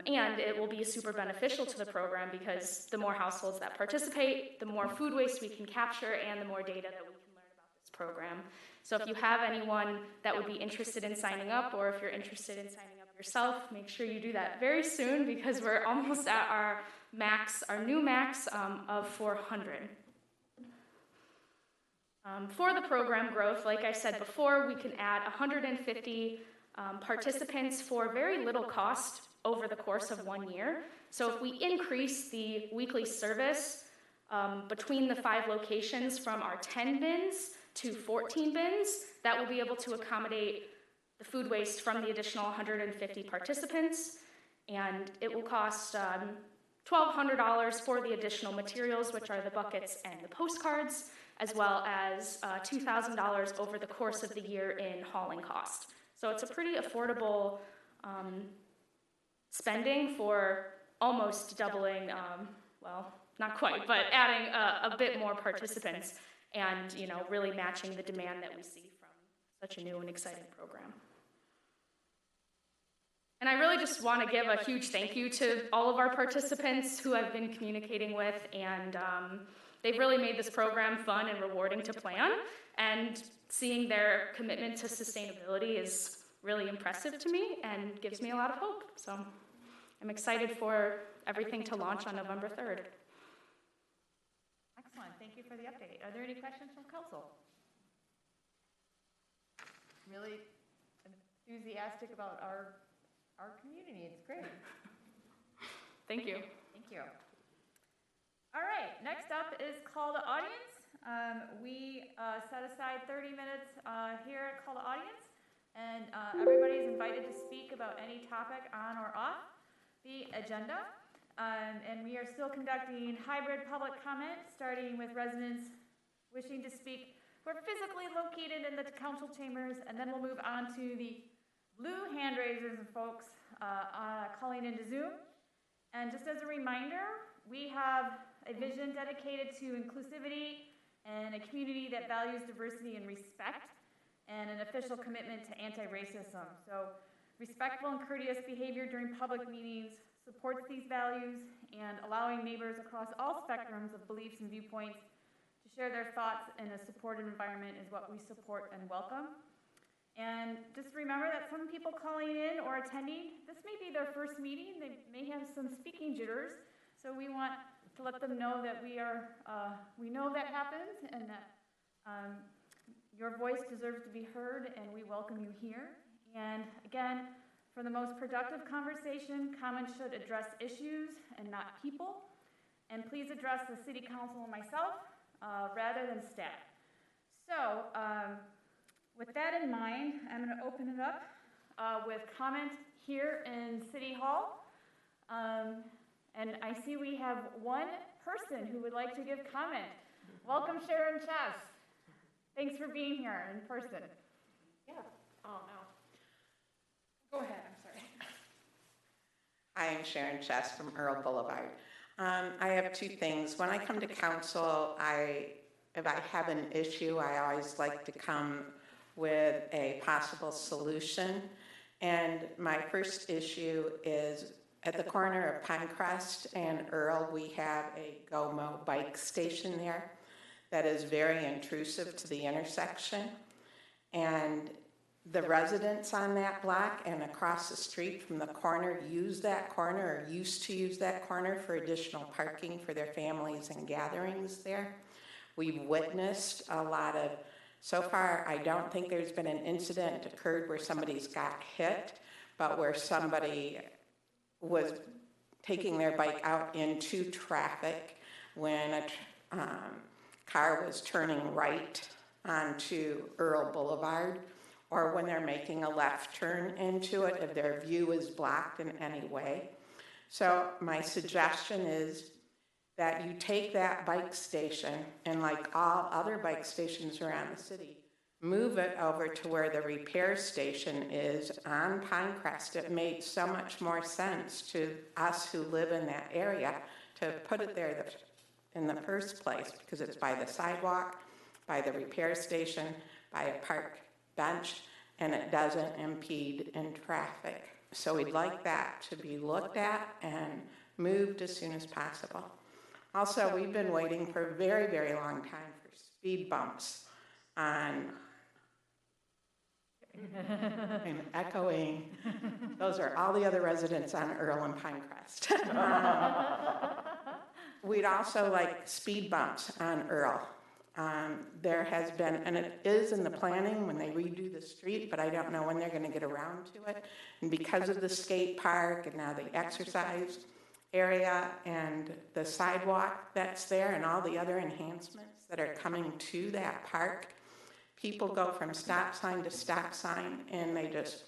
And it will be super beneficial to the program because the more households that participate, the more food waste we can capture and the more data that we can learn about this program. So if you have anyone that would be interested in signing up, or if you're interested in signing up yourself, make sure you do that very soon because we're almost at our max, our new max of 400. For the program growth, like I said before, we can add 150 participants for very little cost over the course of 1 year. So if we increase the weekly service between the 5 locations from our 10 bins to 14 bins, that will be able to accommodate the food waste from the additional 150 participants. And it will cost $1,200 for the additional materials, which are the buckets and the postcards, as well as $2,000 over the course of the year in hauling cost. So it's a pretty affordable spending for almost doubling, well, not quite, but adding a bit more participants and, you know, really matching the demand that we see from such a new and exciting program. And I really just want to give a huge thank you to all of our participants who I've been communicating with, and they've really made this program fun and rewarding to plan, and seeing their commitment to sustainability is really impressive to me and gives me a lot of hope. So I'm excited for everything to launch on November 3rd. Excellent, thank you for the update. Are there any questions from council? Really enthusiastic about our community, it's great. Thank you. Thank you. All right, next up is call to audience. We set aside 30 minutes here at call to audience, and everybody is invited to speak about any topic on or off the agenda. And we are still conducting hybrid public comment, starting with residents wishing to speak who are physically located in the council chambers, and then we'll move on to the blue hand raisers and folks calling into Zoom. And just as a reminder, we have a vision dedicated to inclusivity and a community that values diversity and respect, and an official commitment to anti-racism. So respectful and courteous behavior during public meetings supports these values, and allowing neighbors across all spectrums of beliefs and viewpoints to share their thoughts in a supportive environment is what we support and welcome. And just remember that some people calling in or attending, this may be their first meeting, they may have some speaking jitters, so we want to let them know that we know that happens, and that your voice deserves to be heard, and we welcome you here. And again, for the most productive conversation, comments should address issues and not people. And please address the city council and myself rather than staff. So with that in mind, I'm going to open it up with comment here in City Hall. And I see we have one person who would like to give comment. Welcome, Sharon Chess. Thanks for being here in person. Yeah. Oh, no. Go ahead, I'm sorry. Hi, I'm Sharon Chess from Earl Boulevard. I have 2 things. When I come to council, if I have an issue, I always like to come with a possible solution. And my first issue is at the corner of Pinecrest and Earl, we have a GoMo bike station there that is very intrusive to the intersection. And the residents on that block and across the street from the corner use that corner, or used to use that corner for additional parking for their families and gatherings there. We've witnessed a lot of So far, I don't think there's been an incident occurred where somebody's got hit, but where somebody was taking their bike out into traffic when a car was turning right onto Earl Boulevard, or when they're making a left turn into it, if their view is blocked in any way. So my suggestion is that you take that bike station, and like all other bike stations around the city, move it over to where the repair station is on Pinecrest. It made so much more sense to us who live in that area to put it there in the first place, because it's by the sidewalk, by the repair station, by a park bench, and it doesn't impede in traffic. So we'd like that to be looked at and moved as soon as possible. Also, we've been waiting for a very, very long time for speed bumps on, I'm echoing, those are all the other residents on Earl and Pinecrest. We'd also like speed bumps on Earl. There has been, and it is in the planning when they redo the street, but I don't know when they're going to get around to it. And because of the skate park and now the exercise area and the sidewalk that's there and all the other enhancements that are coming to that park, people go from stop sign to stop sign and they just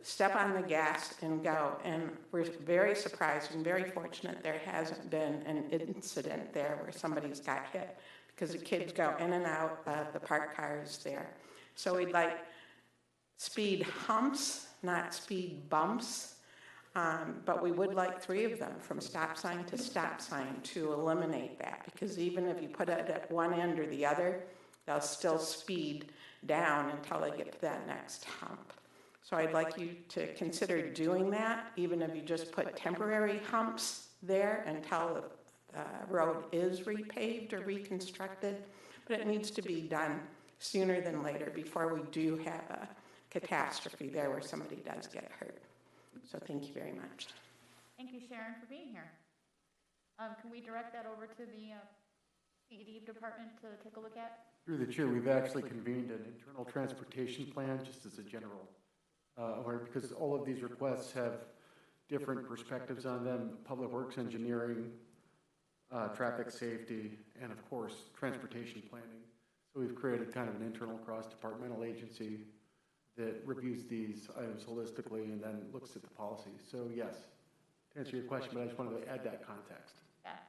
step on the gas and go. And we're very surprised and very fortunate there hasn't been an incident there where somebody's got hit, because the kids go in and out of the parked cars there. So we'd like speed humps, not speed bumps. But we would like 3 of them from stop sign to stop sign to eliminate that, because even if you put it at one end or the other, they'll still speed down until they get to that next hump. So I'd like you to consider doing that, even if you just put temporary humps there until the road is repaved or reconstructed. But it needs to be done sooner than later before we do have a catastrophe there where somebody does get hurt. So thank you very much. Thank you, Sharon, for being here. Can we direct that over to the PD department to take a look at? Through the chair, we've actually convened an internal transportation plan, just as a general, because all of these requests have different perspectives on them: public works engineering, traffic safety, and of course, transportation planning. So we've created kind of an internal cross-departmental agency that reviews these items holistically and then looks at the policies. So yes, to answer your question, but I just wanted to add that context. Yeah,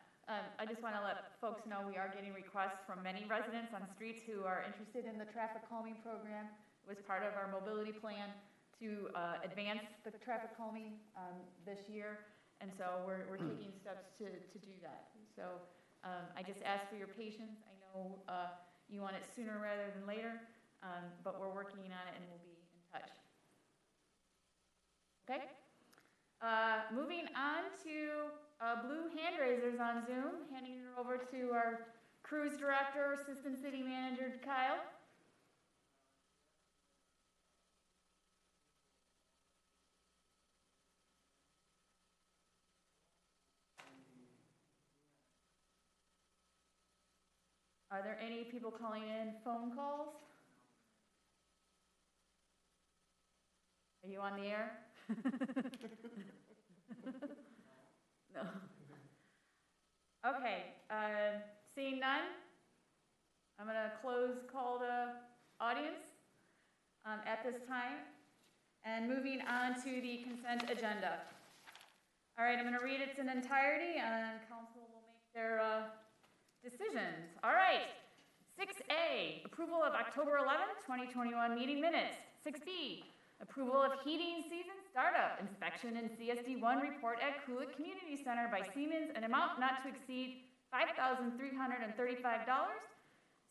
I just want to let folks know we are getting requests from many residents on streets who are interested in the traffic calming program. It was part of our mobility plan to advance the traffic calming this year, and so we're taking steps to do that. So I just ask for your patience. I know you want it sooner rather than later, but we're working on it and we'll be in touch. Okay? Moving on to blue hand raisers on Zoom, handing it over to our cruise director, assistant city manager, Kyle. Are there any people calling in phone calls? Are you on the air? No. Okay, seeing none, I'm going to call the audience at this time, and moving on to the consent agenda. All right, I'm going to read it in entirety, and council will make their decisions. All right. 6A, approval of October 11th, 2021 meeting minutes. 6B, approval of heating season startup inspection and CSD1 report at Coolidge Community Center by Siemens, an amount not to exceed $5,335.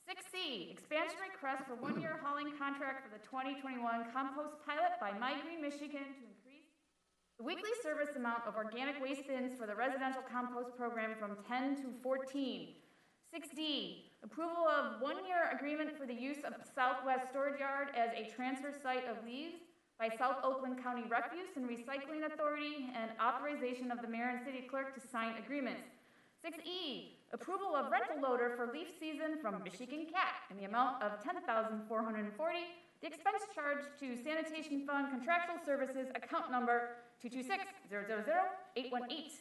6C, expansion request for one-year hauling contract for the 2021 Compost pilot by My Green Michigan to increase the weekly service amount of organic waste bins for the residential compost program from 10 to 14. 6D, approval of one-year agreement for the use of Southwest Storage Yard as a transfer site of leaves by South Oakland County Refuse and Recycling Authority, and authorization of the mayor and city clerk to sign agreements. 6E, approval of rental loader for leaf season from Michigan Cat in the amount of $10,440. The expense charged to sanitation fund contractual services account number 226-000-818.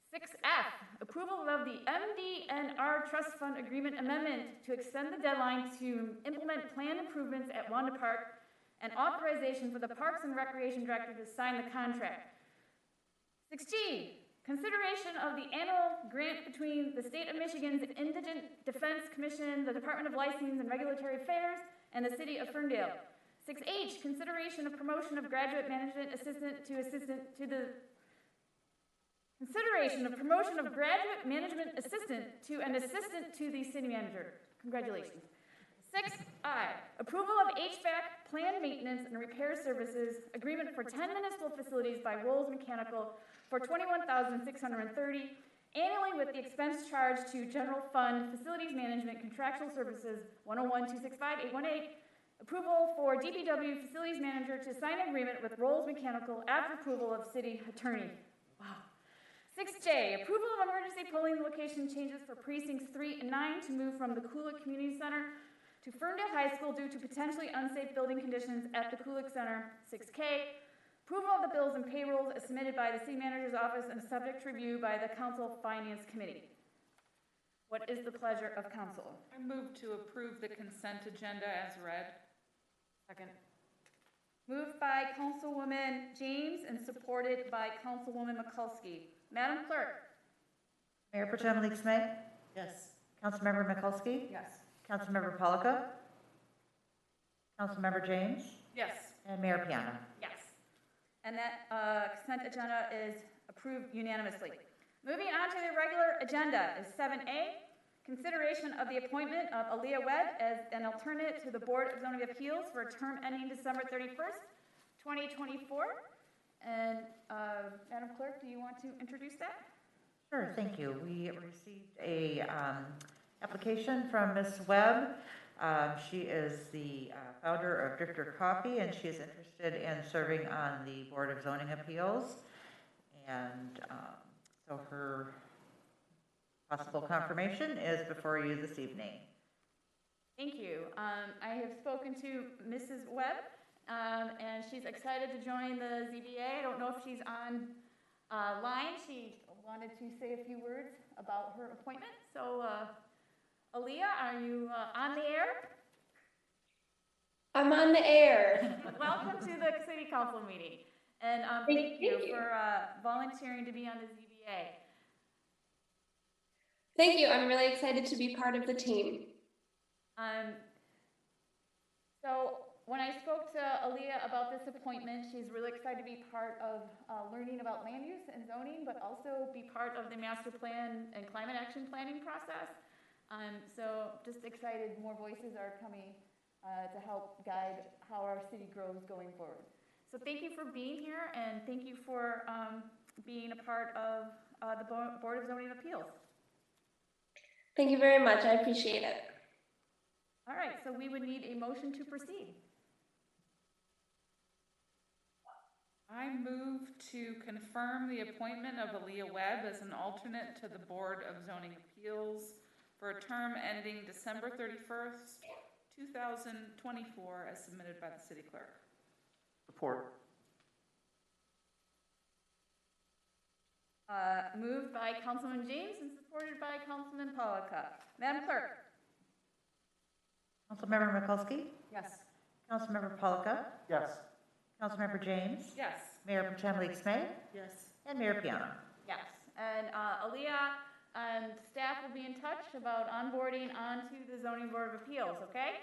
6F, approval of the MDNR Trust Fund Agreement Amendment to extend the deadline to implement planned improvements at Wanda Park and authorization for the Parks and Recreation Director to sign the contract. 6G, consideration of the annual grant between the State of Michigan's Indigent Defense Commission, the Department of Licensing and Regulatory Affairs, and the City of Ferndale. 6H, consideration of promotion of graduate management assistant to consideration of promotion of graduate management assistant to an assistant to the city manager. Congratulations. 6I, approval of HVAC planned maintenance and repair services agreement for 10 municipal facilities by Rolls Mechanical for $21,630 annually with the expense charged to general fund facilities management contractual services 101-265-818. Approval for DPW facilities manager to sign agreement with Rolls Mechanical after approval of city attorney. Wow. 6J, approval of emergency polling location changes for precincts 3 and 9 to move from the Kulik Community Center to Ferndale High School due to potentially unsafe building conditions at the Kulik Center. 6K, approval of the bills and payrolls as submitted by the city manager's office and subject to review by the council finance committee. What is the pleasure of council? I move to approve the consent agenda as read. Second. Moved by Councilwoman James and supported by Councilwoman Mikulski. Madam Clerk? Mayor Pro Tem Leaks May? Yes. Councilmember Mikulski? Yes. Councilmember Polika? Councilmember James? Yes. And Mayor Piana. Yes. And that consent agenda is approved unanimously. Moving on to the regular agenda is 7A, consideration of the appointment of Aaliyah Webb as an alternate to the Board of Zoning Appeals for a term ending December 31st, 2024. And Madam Clerk, do you want to introduce that? Sure, thank you. We received a application from Ms. Webb. She is the founder of Drifter Coffee, and she is interested in serving on the Board of Zoning Appeals. And so her possible confirmation is before you this evening. Thank you. I have spoken to Mrs. Webb, and she's excited to join the ZBA. I don't know if she's on line. She wanted to say a few words about her appointment. So, Aaliyah, are you on the air? I'm on the air. Welcome to the City Council meeting. And thank you for volunteering to be on the ZBA. Thank you. I'm really excited to be part of the team. So when I spoke to Aaliyah about this appointment, she's really excited to be part of learning about land use and zoning, but also be part of the master plan and climate action planning process. So just excited more voices are coming to help guide how our city grows going forward. So thank you for being here, and thank you for being a part of the Board of Zoning Appeals. Thank you very much. I appreciate it. All right, so we would need a motion to proceed. I move to confirm the appointment of Aaliyah Webb as an alternate to the Board of Zoning Appeals for a term ending December 31st, 2024, as submitted by the city clerk. Support. Moved by Councilman James and supported by Councilman Polika. Madam Clerk? Councilmember Mikulski? Yes. Councilmember Polika? Yes. Councilmember James? Yes. Mayor Pro Tem Leaks May? Yes. And Mayor Piana. Yes. And Aaliyah and staff will be in touch about onboarding onto the Zoning Board of Appeals, okay?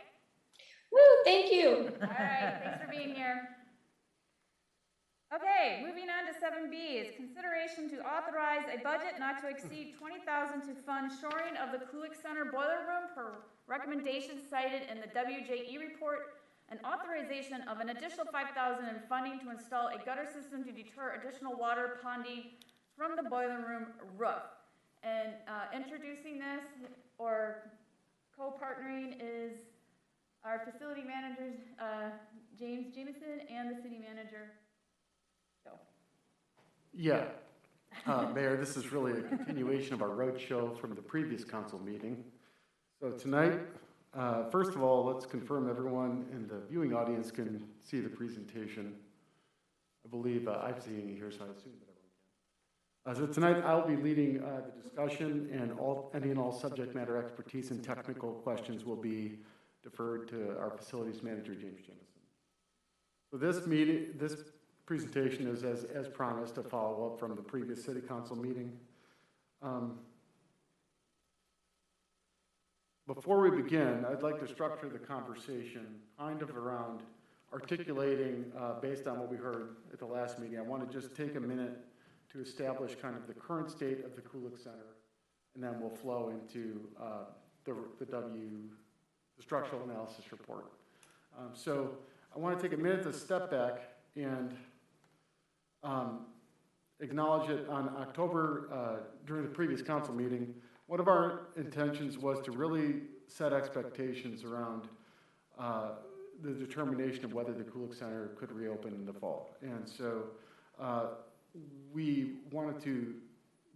Woo, thank you. All right, thanks for being here. Okay, moving on to 7B is consideration to authorize a budget not to exceed $20,000 to fund shoring of the Kulik Center boiler room per recommendations cited in the WJE report, and authorization of an additional $5,000 in funding to install a gutter system to deter additional water ponding from the boiler room roof. And introducing this or co-partnering is our facility managers, James Jameson, and the city manager. So. Yeah, Mayor, this is really a continuation of our roadshow from the previous council meeting. So tonight, first of all, let's confirm everyone in the viewing audience can see the presentation. I believe I'm seeing it here, so I assume that everyone can. So tonight, I'll be leading the discussion, and any and all subject matter expertise and technical questions will be deferred to our facilities manager, James Jamison. So this presentation is, as promised, a follow-up from the previous city council meeting. Before we begin, I'd like to structure the conversation kind of around articulating, based on what we heard at the last meeting. I want to just take a minute to establish kind of the current state of the Kulik Center, and then we'll flow into the structural analysis report. So I want to take a minute to step back and acknowledge it. On October, during the previous council meeting, one of our intentions was to really set expectations around the determination of whether the Kulik Center could reopen in the fall. And so we wanted to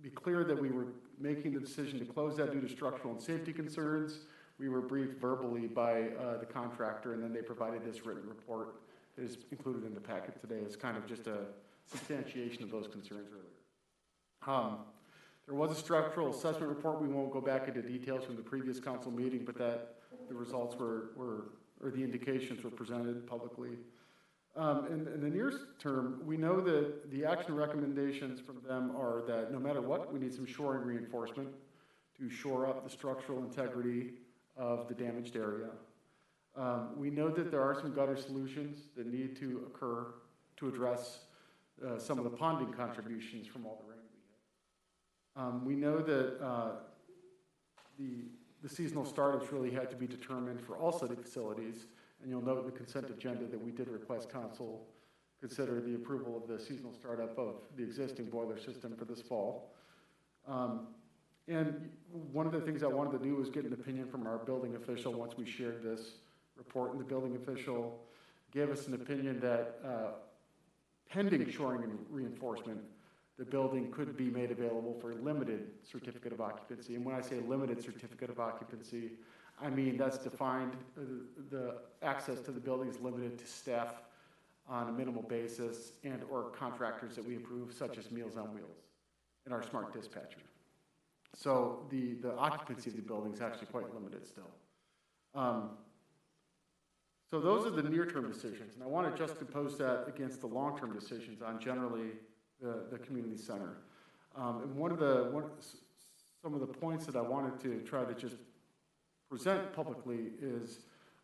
be clear that we were making the decision to close that due to structural and safety concerns. We were briefed verbally by the contractor, and then they provided this written report that is included in the packet today as kind of just a substantiation of those concerns earlier. There was a structural assessment report. We won't go back into details from the previous council meeting, but that the results or the indications were presented publicly. In the near term, we know that the action recommendations from them are that no matter what, we need some shoring reinforcement to shore up the structural integrity of the damaged area. We know that there are some gutter solutions that need to occur to address some of the ponding contributions from all the rain we had. We know that the seasonal startups really had to be determined for all city facilities, and you'll note in the consent agenda that we did request council consider the approval of the seasonal startup of the existing boiler system for this fall. And one of the things I wanted to do was get an opinion from our building official once we shared this report, and the building official gave us an opinion that pending shoring and reinforcement, the building could be made available for limited certificate of occupancy. And when I say limited certificate of occupancy, I mean that's defined, the access to the building is limited to staff on a minimal basis and or contractors that we approve, such as Meals on Wheels and our smart dispatcher. So the occupancy of the building is actually quite limited still. So those are the near-term decisions, and I want to juxtapose that against the long-term decisions on generally the community center. And some of the points that I wanted to try to just present publicly is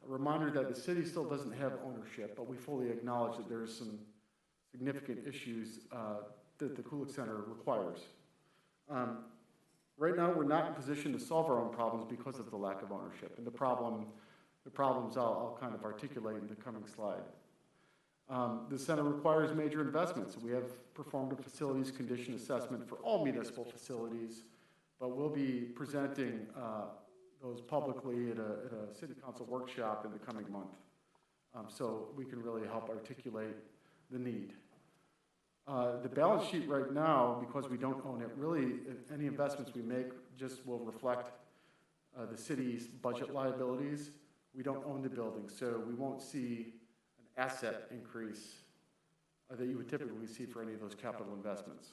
a reminder that the city still doesn't have ownership, but we fully acknowledge that there's some significant issues that the Kulik Center requires. Right now, we're not in position to solve our own problems because of the lack of ownership, and the problems I'll kind of articulate in the coming slide. The center requires major investments. We have performed a facilities condition assessment for all municipal facilities, but we'll be presenting those publicly at a city council workshop in the coming month. So we can really help articulate the need. The balance sheet right now, because we don't own it, really any investments we make just will reflect the city's budget liabilities. We don't own the building, so we won't see an asset increase that you would typically see for any of those capital investments.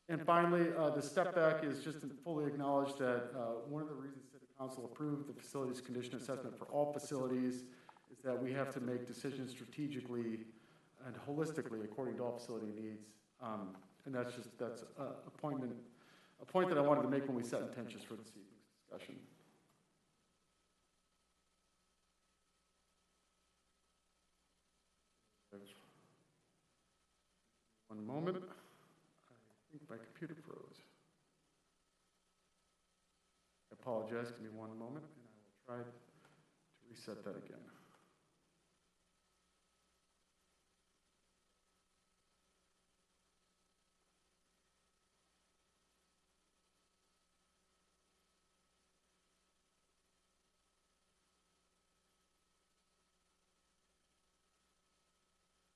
And finally, the step back is just to fully acknowledge that one of the reasons City Council approved the facilities condition assessment for all facilities is that we have to make decisions strategically and holistically according to all facility needs. And that's a point that I wanted to make when we set intentions for this evening's discussion. One moment. I think my computer froze. I apologize. Give me one moment, and I will try to reset that again.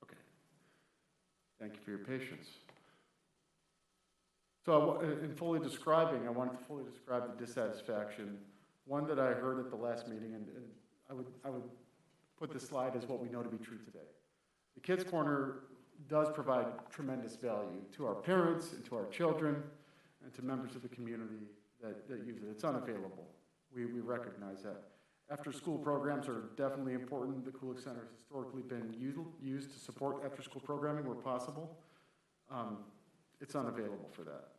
Okay. Thank you for your patience. So in fully describing, I wanted to fully describe the dissatisfaction, one that I heard at the last meeting, and I would put this slide as what we know to be true today. The Kids Corner does provide tremendous value to our parents and to our children and to members of the community that use it. It's unavailable. We recognize that. After-school programs are definitely important. The Kulik Center has historically been used to support after-school programming where possible. It's unavailable for that.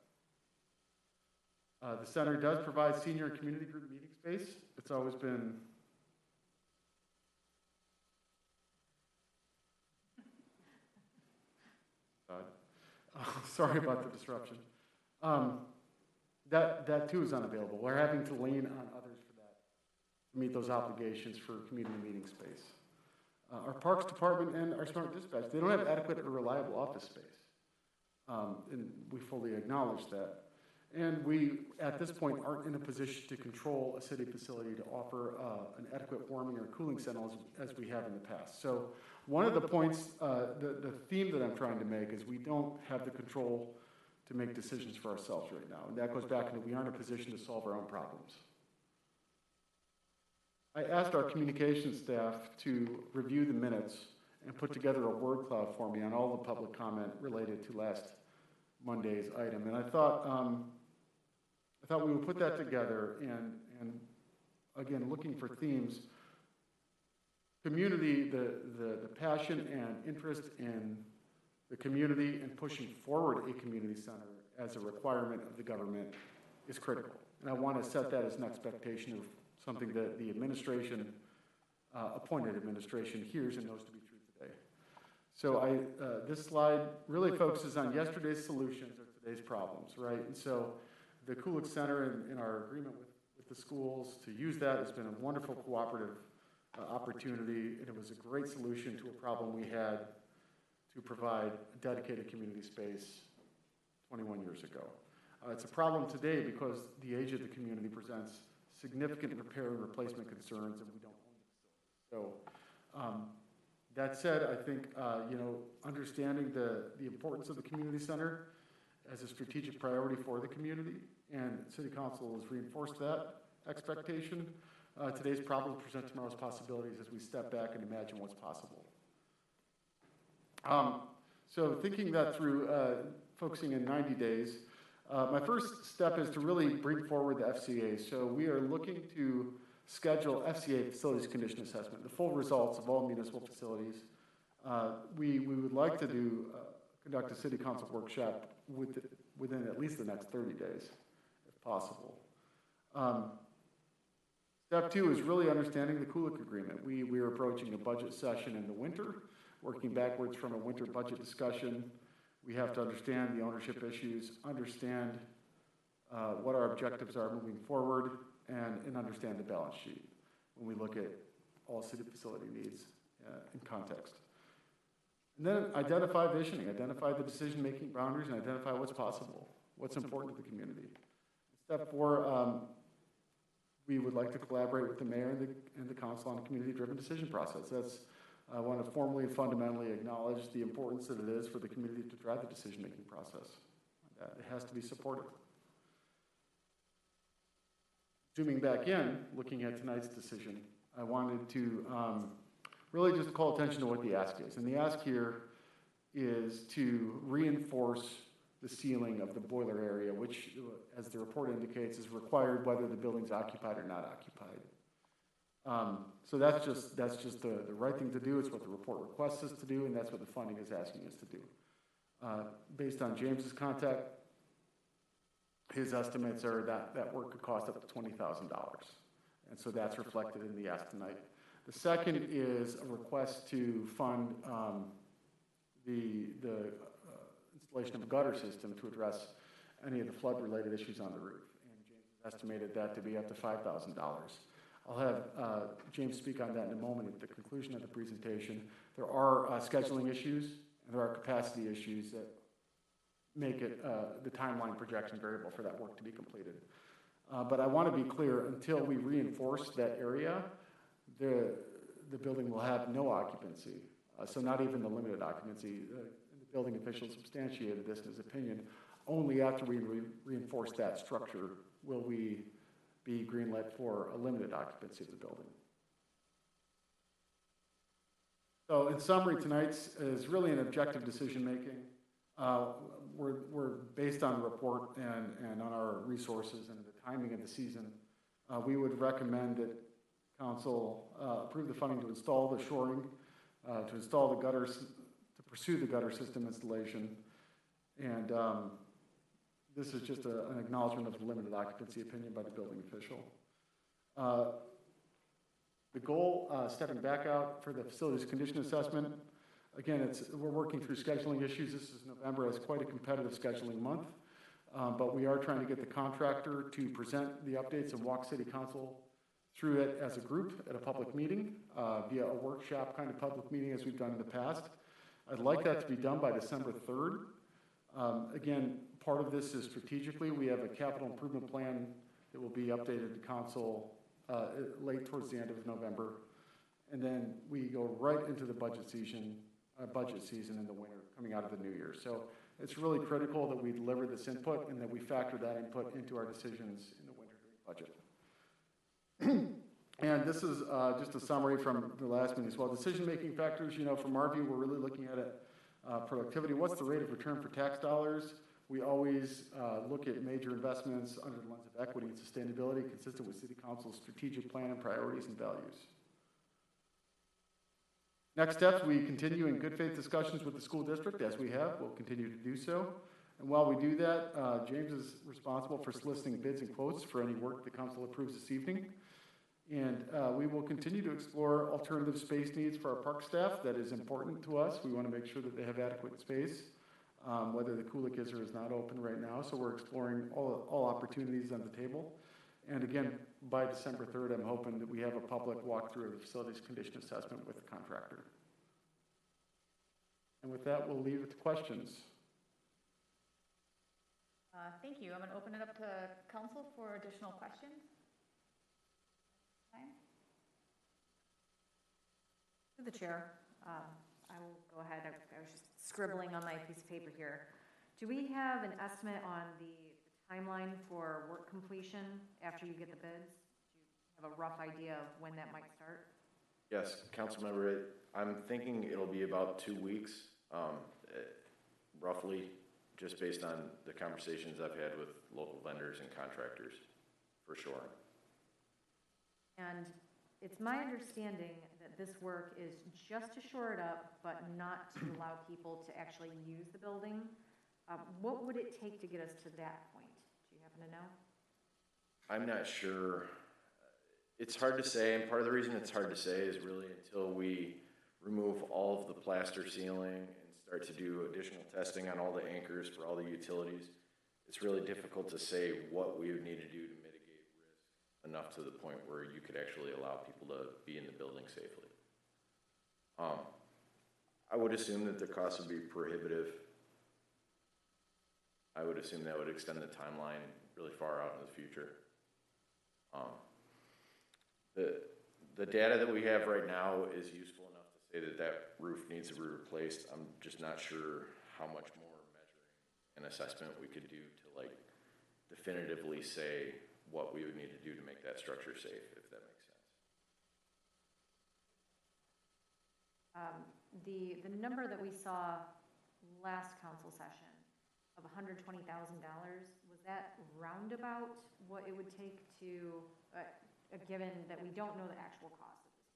The center does provide senior and community group meeting space. It's always been sorry about the disruption. That too is unavailable. We're having to lean on others for that to meet those obligations for community meeting space. Our Parks Department and our Smart Dispatch, they don't have adequate or reliable office space. And we fully acknowledge that. And we, at this point, aren't in a position to control a city facility to offer an adequate warming or cooling center as we have in the past. So one of the points, the theme that I'm trying to make is we don't have the control to make decisions for ourselves right now. And that goes back to we aren't in a position to solve our own problems. I asked our communications staff to review the minutes and put together a word cloud for me on all the public comment related to last Monday's item. And I thought we would put that together and again, looking for themes, community, the passion and interest in the community and pushing forward a community center as a requirement of the government is critical. And I want to set that as an expectation of something that the administration, appointed administration, hears and knows to be true today. So this slide really focuses on yesterday's solutions or today's problems, right? And so the Kulik Center in our agreement with the schools to use that has been a wonderful cooperative opportunity, and it was a great solution to a problem we had to provide dedicated community space 21 years ago. It's a problem today because the age of the community presents significant repair and replacement concerns, and we don't own the facility. So that said, I think understanding the importance of the community center as a strategic priority for the community, and City Council has reinforced that expectation. Today's problems present tomorrow's possibilities as we step back and imagine what's possible. So thinking that through, focusing in 90 days, my first step is to really bring forward the FCA. So we are looking to schedule FCA facilities condition assessment, the full results of all municipal facilities. We would like to conduct a City Council workshop within at least the next 30 days, if possible. Step two is really understanding the Kulik agreement. We are approaching a budget session in the winter, working backwards from a winter budget discussion. We have to understand the ownership issues, understand what our objectives are moving forward, and understand the balance sheet when we look at all city facility needs in context. And then identify visioning, identify the decision-making boundaries, and identify what's possible, what's important to the community. Step four, we would like to collaborate with the mayor and the council on a community-driven decision process. I want to formally and fundamentally acknowledge the importance that it is for the community to drive the decision-making process. It has to be supported. Zooming back in, looking at tonight's decision, I wanted to really just call attention to what the ask is. And the ask here is to reinforce the ceiling of the boiler area, which, as the report indicates, is required whether the building's occupied or not occupied. So that's just the right thing to do. It's what the report requests us to do, and that's what the funding is asking us to do. Based on James's contact, his estimates are that work could cost up to $20,000. And so that's reflected in the ask tonight. The second is a request to fund the installation of a gutter system to address any of the flood-related issues on the roof. And James estimated that to be up to $5,000. I'll have James speak on that in a moment at the conclusion of the presentation. There are scheduling issues and there are capacity issues that make it the timeline projection variable for that work to be completed. But I want to be clear, until we reinforce that area, the building will have no occupancy. So not even the limited occupancy. The building official substantiated this in his opinion. only after we reinforce that structure will we be greenlit for a limited occupancy of the building. So in summary, tonight's is really an objective decision-making. We're based on the report and on our resources and the timing of the season. We would recommend that Council approve the funding to install the shoring, to install the gutters, to pursue the gutter system installation. And this is just an acknowledgement of the limited occupancy opinion by the building official. The goal, stepping back out for the facilities condition assessment, again, we're working through scheduling issues. This is November, it's quite a competitive scheduling month, but we are trying to get the contractor to present the updates and walk City Council through it as a group at a public meeting, via a workshop kind of public meeting as we've done in the past. I'd like that to be done by December 3rd. Again, part of this is strategically, we have a capital improvement plan that will be updated to Council late towards the end of November. And then we go right into the budget season in the winter, coming out of the new year. So it's really critical that we deliver this input and that we factor that input into our decisions in the winter budget. And this is just a summary from the last meeting as well. Decision-making factors, from our view, we're really looking at it. Productivity, what's the rate of return for tax dollars? We always look at major investments under the lens of equity and sustainability, consistent with City Council's strategic plan and priorities and values. Next steps, we continue in good faith discussions with the school district, as we have. We'll continue to do so. And while we do that, James is responsible for soliciting bids and quotes for any work the council approves this evening. And we will continue to explore alternative space needs for our park staff. That is important to us. We want to make sure that they have adequate space, whether the Kulikizzer is not open right now. So we're exploring all opportunities on the table. And again, by December 3rd, I'm hoping that we have a public walkthrough of the facilities condition assessment with the contractor. And with that, we'll leave it to questions. Thank you. I'm going to open it up to council for additional questions. To the chair, I will go ahead. I was just scribbling on my piece of paper here. Do we have an estimate on the timeline for work completion after you get the bids? Do you have a rough idea of when that might start? Yes, Councilmember, I'm thinking it'll be about 2 weeks, roughly, just based on the conversations I've had with local vendors and contractors, for sure. And it's my understanding that this work is just to shore it up, but not to allow people to actually use the building. What would it take to get us to that point? Do you happen to know? I'm not sure. It's hard to say, and part of the reason it's hard to say is really until we remove all of the plaster ceiling and start to do additional testing on all the anchors for all the utilities, it's really difficult to say what we would need to do to mitigate risk enough to the point where you could actually allow people to be in the building safely. I would assume that the cost would be prohibitive. I would assume that would extend the timeline really far out in the future. The data that we have right now is useful enough to say that that roof needs to be replaced. I'm just not sure how much more measuring and assessment we could do to definitively say what we would need to do to make that structure safe, if that makes sense. The number that we saw last council session of $120,000, was that roundabout what it would take to, given that we don't know the actual cost at this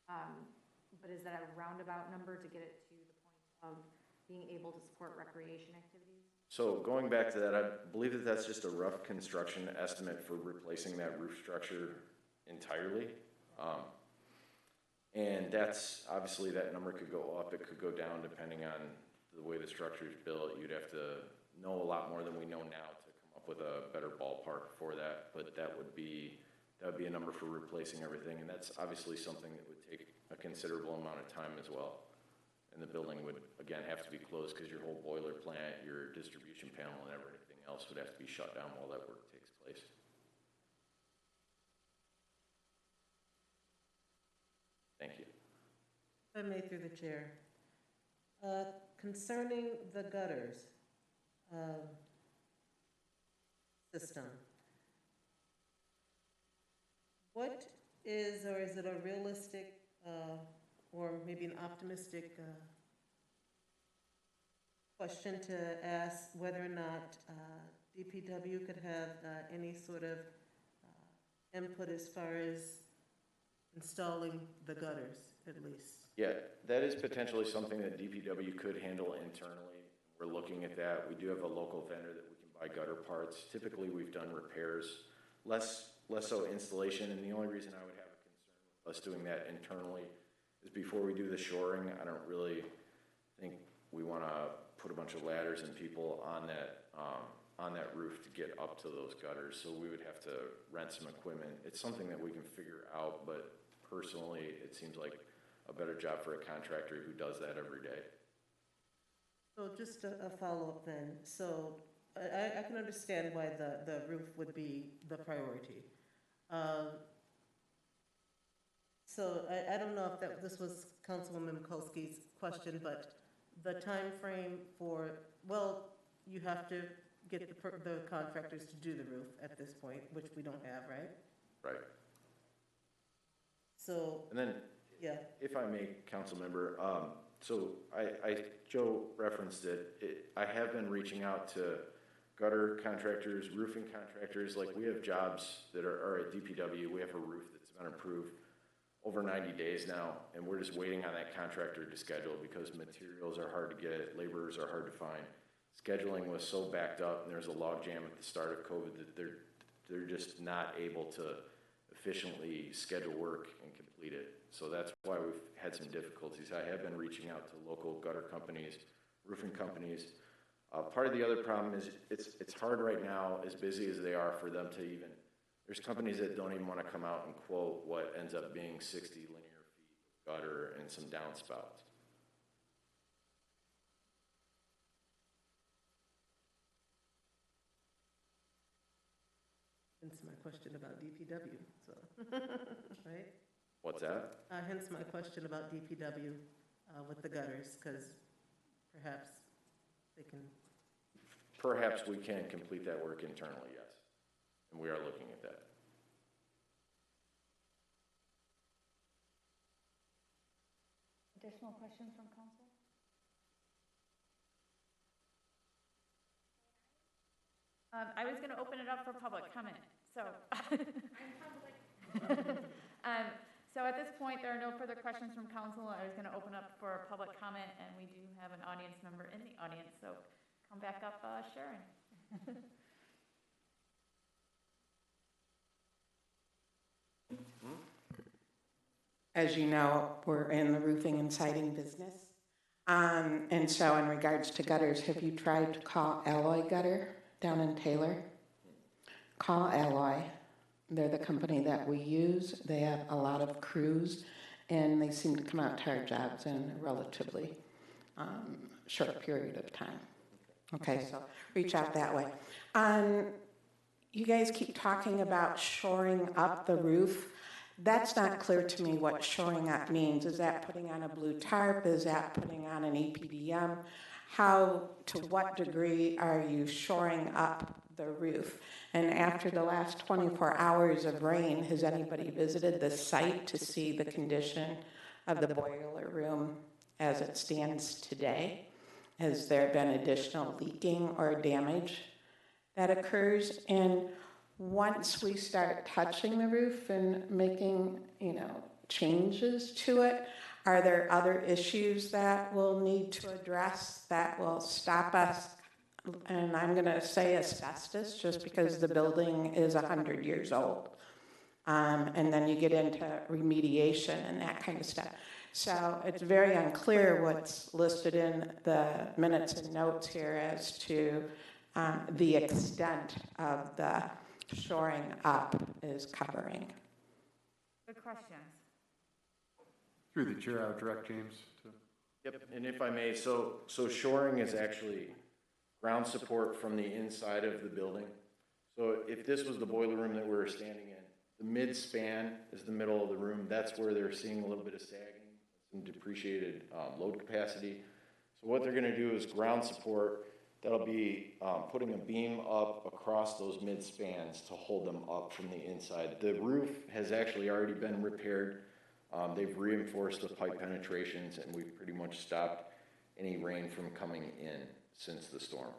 point, but is that a roundabout number to get it to the point of being able to support recreation activities? So going back to that, I believe that that's just a rough construction estimate for replacing that roof structure entirely. And that's, obviously that number could go up, it could go down depending on the way the structure is built. You'd have to know a lot more than we know now to come up with a better ballpark for that, but that would be a number for replacing everything, and that's obviously something that would take a considerable amount of time as well. And the building would, again, have to be closed because your whole boiler plant, your distribution panel, and everything else would have to be shut down while that work takes place. Thank you. If I may, through the chair. Concerning the gutters, system. What is, or is it a realistic, or maybe an optimistic question to ask whether or not DPW could have any sort of input as far as installing the gutters, at least? Yeah, that is potentially something that DPW could handle internally. We're looking at that. We do have a local vendor that we can buy gutter parts. Typically, we've done repairs, less so installation, and the only reason I would have a concern with us doing that internally is before we do the shoring, I don't really think we want to put a bunch of ladders and people on that roof to get up to those gutters, so we would have to rent some equipment. It's something that we can figure out, but personally, it seems like a better job for a contractor who does that every day. So just a follow-up then. So I can understand why the roof would be the priority. So I don't know if this was Councilwoman Mikulski's question, but the time frame for, well, you have to get the contractors to do the roof at this point, which we don't have, right? Right. So, and then, yeah. If I may, council member, so Joe referenced it. I have been reaching out to gutter contractors, roofing contractors. Like, we have jobs that are at DPW. We have a roof that's been approved over 90 days now, and we're just waiting on that contractor to schedule because materials are hard to get, laborers are hard to find. Scheduling was so backed up, and there's a logjam at the start of COVID that they're just not able to efficiently schedule work and complete it. So that's why we've had some difficulties. I have been reaching out to local gutter companies, roofing companies. Part of the other problem is it's hard right now, as busy as they are, for them to even, there's companies that don't even want to come out and quote what ends up being 60 linear feet of gutter and some downspouts. Hence my question about DPW, so, right? What's that? Hence my question about DPW with the gutters, because perhaps they can. Perhaps we can complete that work internally, yes. And we are looking at that. Additional questions from council? I was going to open it up for public comment, so. So at this point, there are no further questions from council. I was going to open up for public comment, and we do have an audience member in the audience, so come back up, Sharon. As you know, we're in the roofing and siding business. And so in regards to gutters, have you tried to call Alloy Gutter down in Taylor? Call Alloy. They're the company that we use. They have a lot of crews, and they seem to come out to our jobs in a relatively short period of time. Okay, so reach out that way. You guys keep talking about shoring up the roof. That's not clear to me what shoring up means. Is that putting on a blue tarp? Is that putting on an EPDM? To what degree are you shoring up the roof? And after the last 24 hours of rain, has anybody visited the site to see the condition of the boiler room as it stands today? Has there been additional leaking or damage that occurs? And once we start touching the roof and making, changes to it, are there other issues that we'll need to address that will stop us? And I'm going to say asbestos, just because the building is 100 years old. And then you get into remediation and that kind of stuff. So it's very unclear what's listed in the minutes and notes here as to the extent of the shoring up is covering. Good questions. Through the chair, I would direct James to. Yep, and if I may, so shoring is actually ground support from the inside of the building. So if this was the boiler room that we were standing in, the mid-span is the middle of the room. That's where they're seeing a little bit of sagging, some depreciated load capacity. So what they're going to do is ground support That'll be putting a beam up across those mid spans to hold them up from the inside. The roof has actually already been repaired. They've reinforced the pipe penetrations, and we've pretty much stopped any rain from coming in since the storm.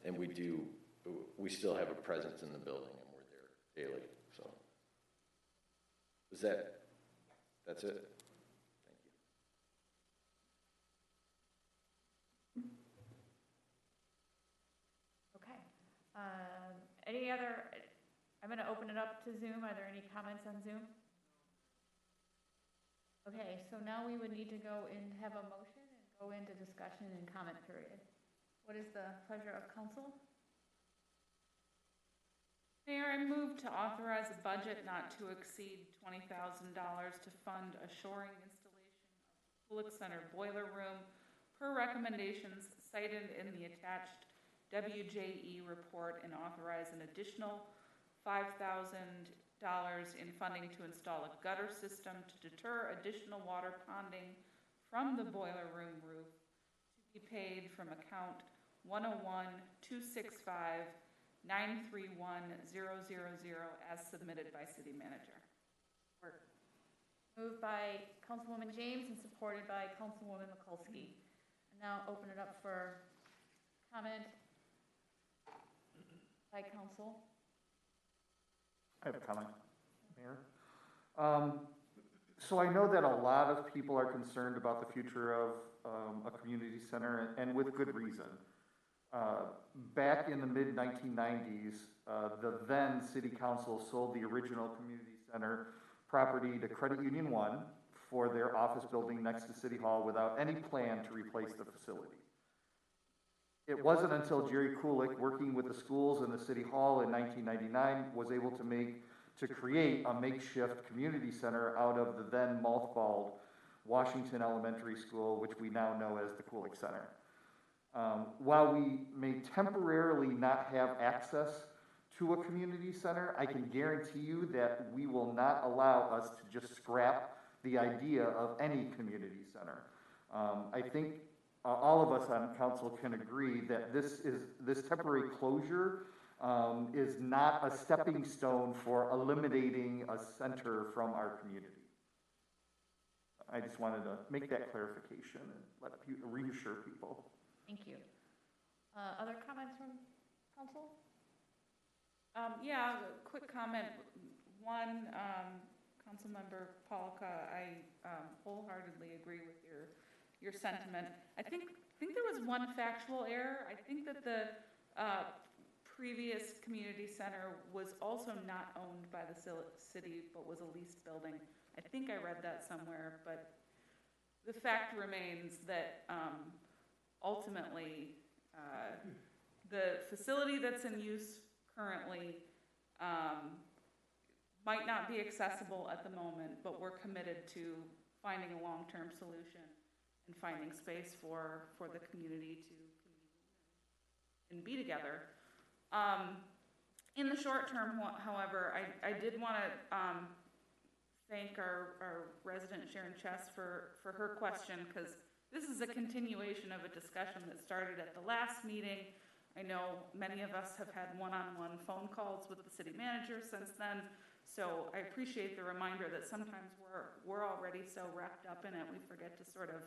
And we still have a presence in the building, and we're there daily. So, that's it. Thank you. Okay. Any other, I'm going to open it up to Zoom. Are there any comments on Zoom? Okay, so now we would need to go and have a motion and go into discussion and comment period. What is the pleasure of council? Mayor, I move to authorize a budget not to exceed $20,000 to fund a shoring installation of Phillip Center boiler room per recommendations cited in the attached WJE report, and authorize an additional $5,000 in funding to install a gutter system to deter additional water ponding from the boiler room roof, to be paid from account 101-265-931-000 as submitted by city manager. Moved by Councilwoman James and supported by Councilwoman Mikulski. And now open it up for comment by council. I have a comment, Mayor. So I know that a lot of people are concerned about the future of a community center, and with good reason. Back in the mid-1990s, the then City Council sold the original community center property to Credit Union 1 for their office building next to City Hall without any plan to replace the facility. It wasn't until Jerry Kulik, working with the schools and the City Hall in 1999, was able to create a makeshift community center out of the then mothballed Washington Elementary School, which we now know as the Kulik Center. While we may temporarily not have access to a community center, I can guarantee you that we will not allow us to just scrap the idea of any community center. I think all of us on council can agree that this temporary closure is not a stepping stone for eliminating a center from our community. I just wanted to make that clarification and reassure people. Thank you. Other comments from council? Yeah, quick comment. One, Councilmember Polka, I wholeheartedly agree with your sentiment. I think there was one factual error. I think that the previous community center was also not owned by the city, but was a leased building. I think I read that somewhere, but the fact remains that ultimately the facility that's in use currently might not be accessible at the moment, but we're committed to finding a long-term solution and finding space for the community to convene and be together. In the short term, however, I did want to thank our resident Sharon Chess for her question, because this is a continuation of a discussion that started at the last meeting. I know many of us have had one-on-one phone calls with the city manager since then, so I appreciate the reminder that sometimes we're already so wrapped up in it, we forget to sort of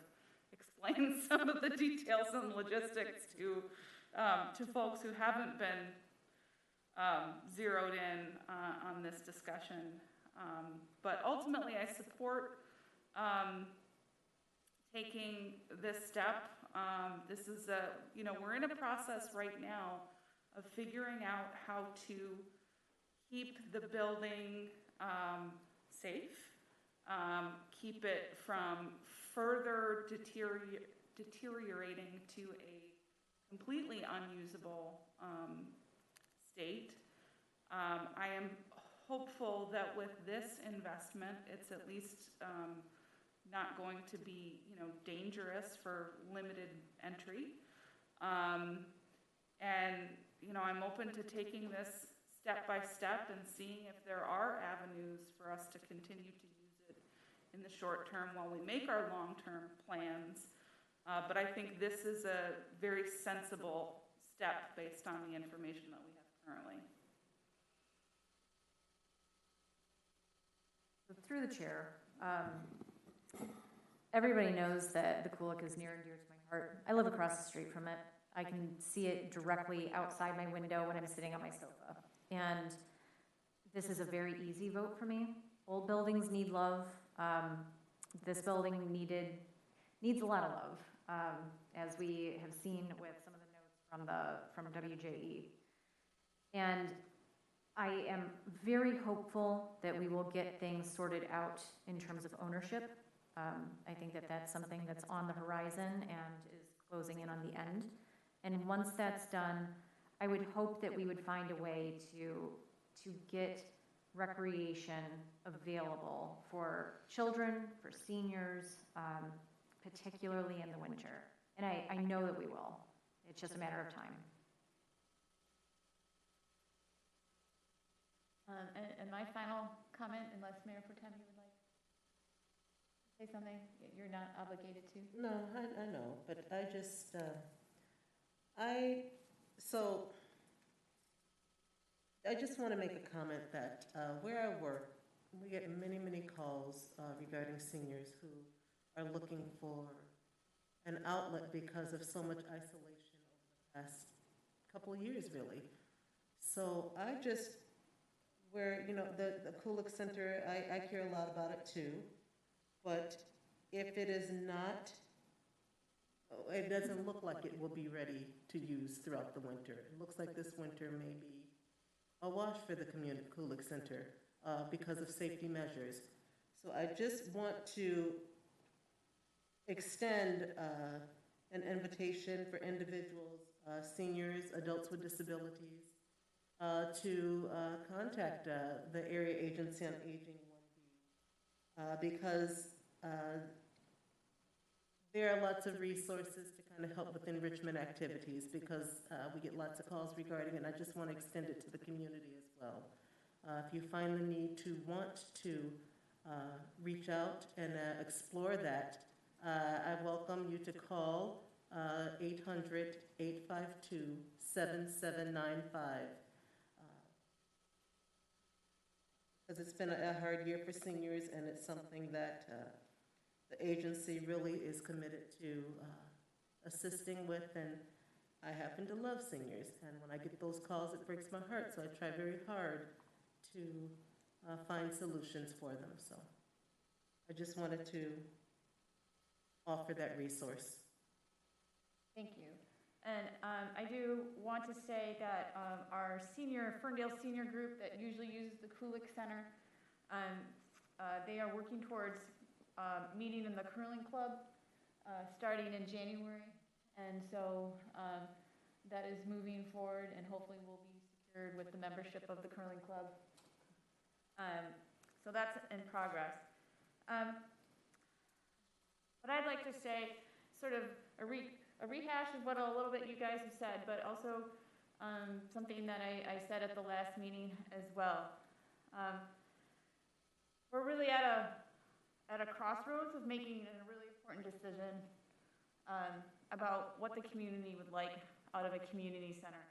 explain some of the details and logistics to folks who haven't been zeroed in on this discussion. But ultimately, I support taking this step. This is we're in a process right now of figuring out how to keep the building safe, keep it from further deteriorating to a completely unusable state. I am hopeful that with this investment, it's at least not going to be, dangerous for limited entry. And, I'm open to taking this step by step and seeing if there are avenues for us to continue to use it in the short term while we make our long-term plans. But I think this is a very sensible step based on the information that we have currently. So through the chair, everybody knows that the Kulik is near and dear to my heart. I live across the street from it. I can see it directly outside my window when I'm sitting on my sofa. And this is a very easy vote for me. Old buildings need love. This building needs a lot of love, as we have seen with some of the notes from WJE. And I am very hopeful that we will get things sorted out in terms of ownership. I think that that's something that's on the horizon and is closing in on the end. And once that's done, I would hope that we would find a way to get recreation available for children, for seniors, particularly in the winter. And I know that we will. It's just a matter of time. And my final comment, unless Mayor Pro Tem, you would like to say something, you're not obligated to. No, I know, but I just, I just want to make a comment that where I work, we get many, many calls regarding seniors who are looking for an outlet because of so much isolation over the past couple of years, really. So I just, where, you know, the Kulik Center, I care a lot about it too, but if it is not, it doesn't look like it will be ready to use throughout the winter. It looks like this winter may be a wash for the community Kulik Center because of safety measures. So I just want to extend an invitation for individuals, seniors, adults with disabilities, to contact the Area Agency on Aging 1B because there are lots of resources to kind of help with enrichment activities because we get lots of calls regarding it, and I just want to extend it to the community as well. If you find the need to want to reach out and explore that, I welcome you to call 800-852-7795. Because it's been a hard year for seniors, and it's something that the agency really is committed to assisting with, and I happen to love seniors, and when I get those calls, it breaks my heart, so I try very hard to find solutions for them. So I just wanted to offer that resource. Thank you. And I do want to say that our Ferndale senior group that usually uses the Kulik Center, they are working towards meeting in the curling club starting in January. And so that is moving forward, and hopefully will be secured with the membership of the curling club. So that's in progress. What I'd like to say, sort of a rehash of what a little bit you guys have said, but also something that I said at the last meeting as well. We're really at a crossroads of making a really important decision about what the community would like out of a community center.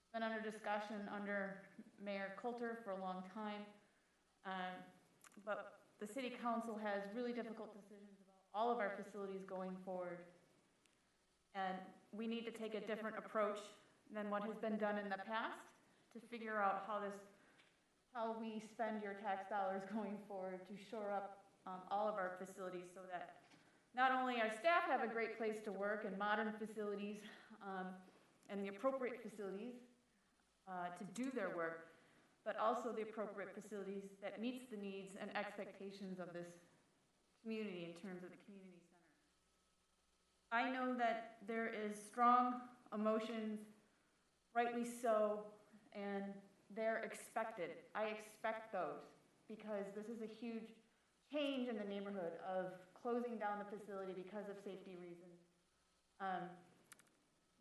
It's been under discussion under Mayor Coulter for a long time, but the City Council has really difficult decisions about all of our facilities going forward. And we need to take a different approach than what has been done in the past to figure out how we spend your tax dollars going forward to shore up all of our facilities so that not only our staff have a great place to work and modern facilities and the appropriate facilities to do their work, but also the appropriate facilities that meets the needs and expectations of this community in terms of the community center. I know that there is strong emotions, rightly so, and they're expected. I expect those because this is a huge change in the neighborhood of closing down the facility because of safety reasons.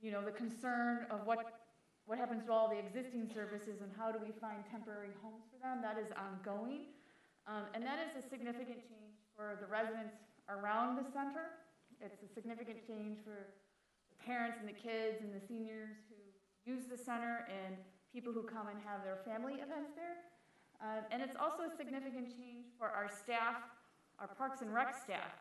You know, the concern of what happens to all the existing services and how do we find temporary homes for them, that is ongoing. And that is a significant change for the residents around the center It's a significant change for the parents and the kids and the seniors who use the center and people who come and have their family events there. And it's also a significant change for our staff, our Parks and Rec staff.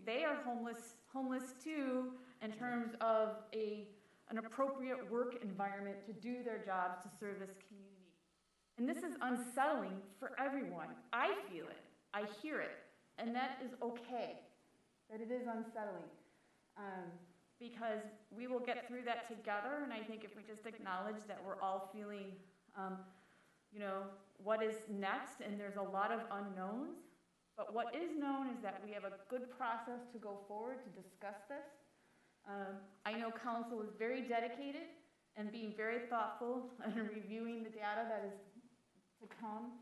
They are homeless too, in terms of an appropriate work environment to do their jobs to serve this community. And this is unsettling for everyone. I feel it, I hear it, and that is okay, that it is unsettling. Because we will get through that together, and I think if we just acknowledge that we're all feeling, what is next, and there's a lot of unknowns, but what is known is that we have a good process to go forward to discuss this. I know Counsel is very dedicated and being very thoughtful and reviewing the data that is to come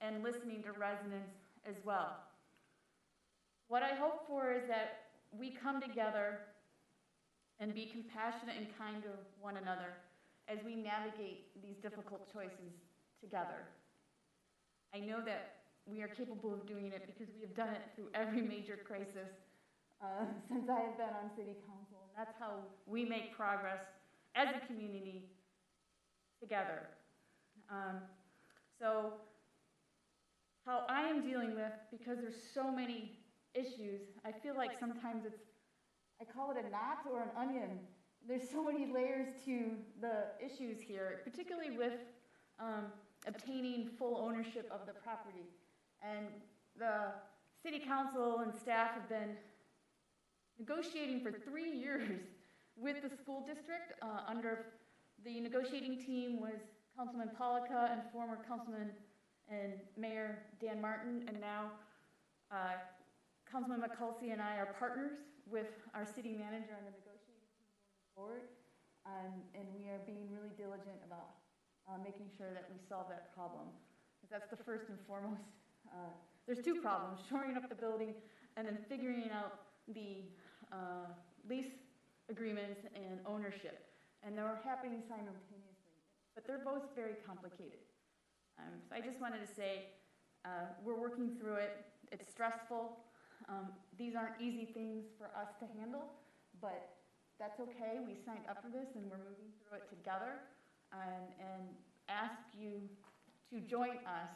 and listening to residents as well. What I hope for is that we come together and be compassionate and kind to one another as we navigate these difficult choices together. I know that we are capable of doing it because we have done it through every major crisis since I have been on City Council. And that's how we make progress as a community together. So how I am dealing with, because there's so many issues, I feel like sometimes I call it a knot or an onion. There's so many layers to the issues here, particularly with obtaining full ownership of the property. And the City Council and staff have been negotiating for 3 years with the school district. Under the negotiating team was Councilman Pollica and former Councilman and Mayor Dan Martin, and now Councilman McCulsey and I are partners with our city manager on the negotiating team going forward, and we are being really diligent about making sure that we solve that problem. That's the first and foremost. There's two problems: shoring up the building and then figuring out the lease agreements and ownership. And they're happening simultaneously, but they're both very complicated. So I just wanted to say we're working through it. It's stressful. These aren't easy things for us to handle, but that's okay. We signed up for this and we're moving through it together, and ask you to join us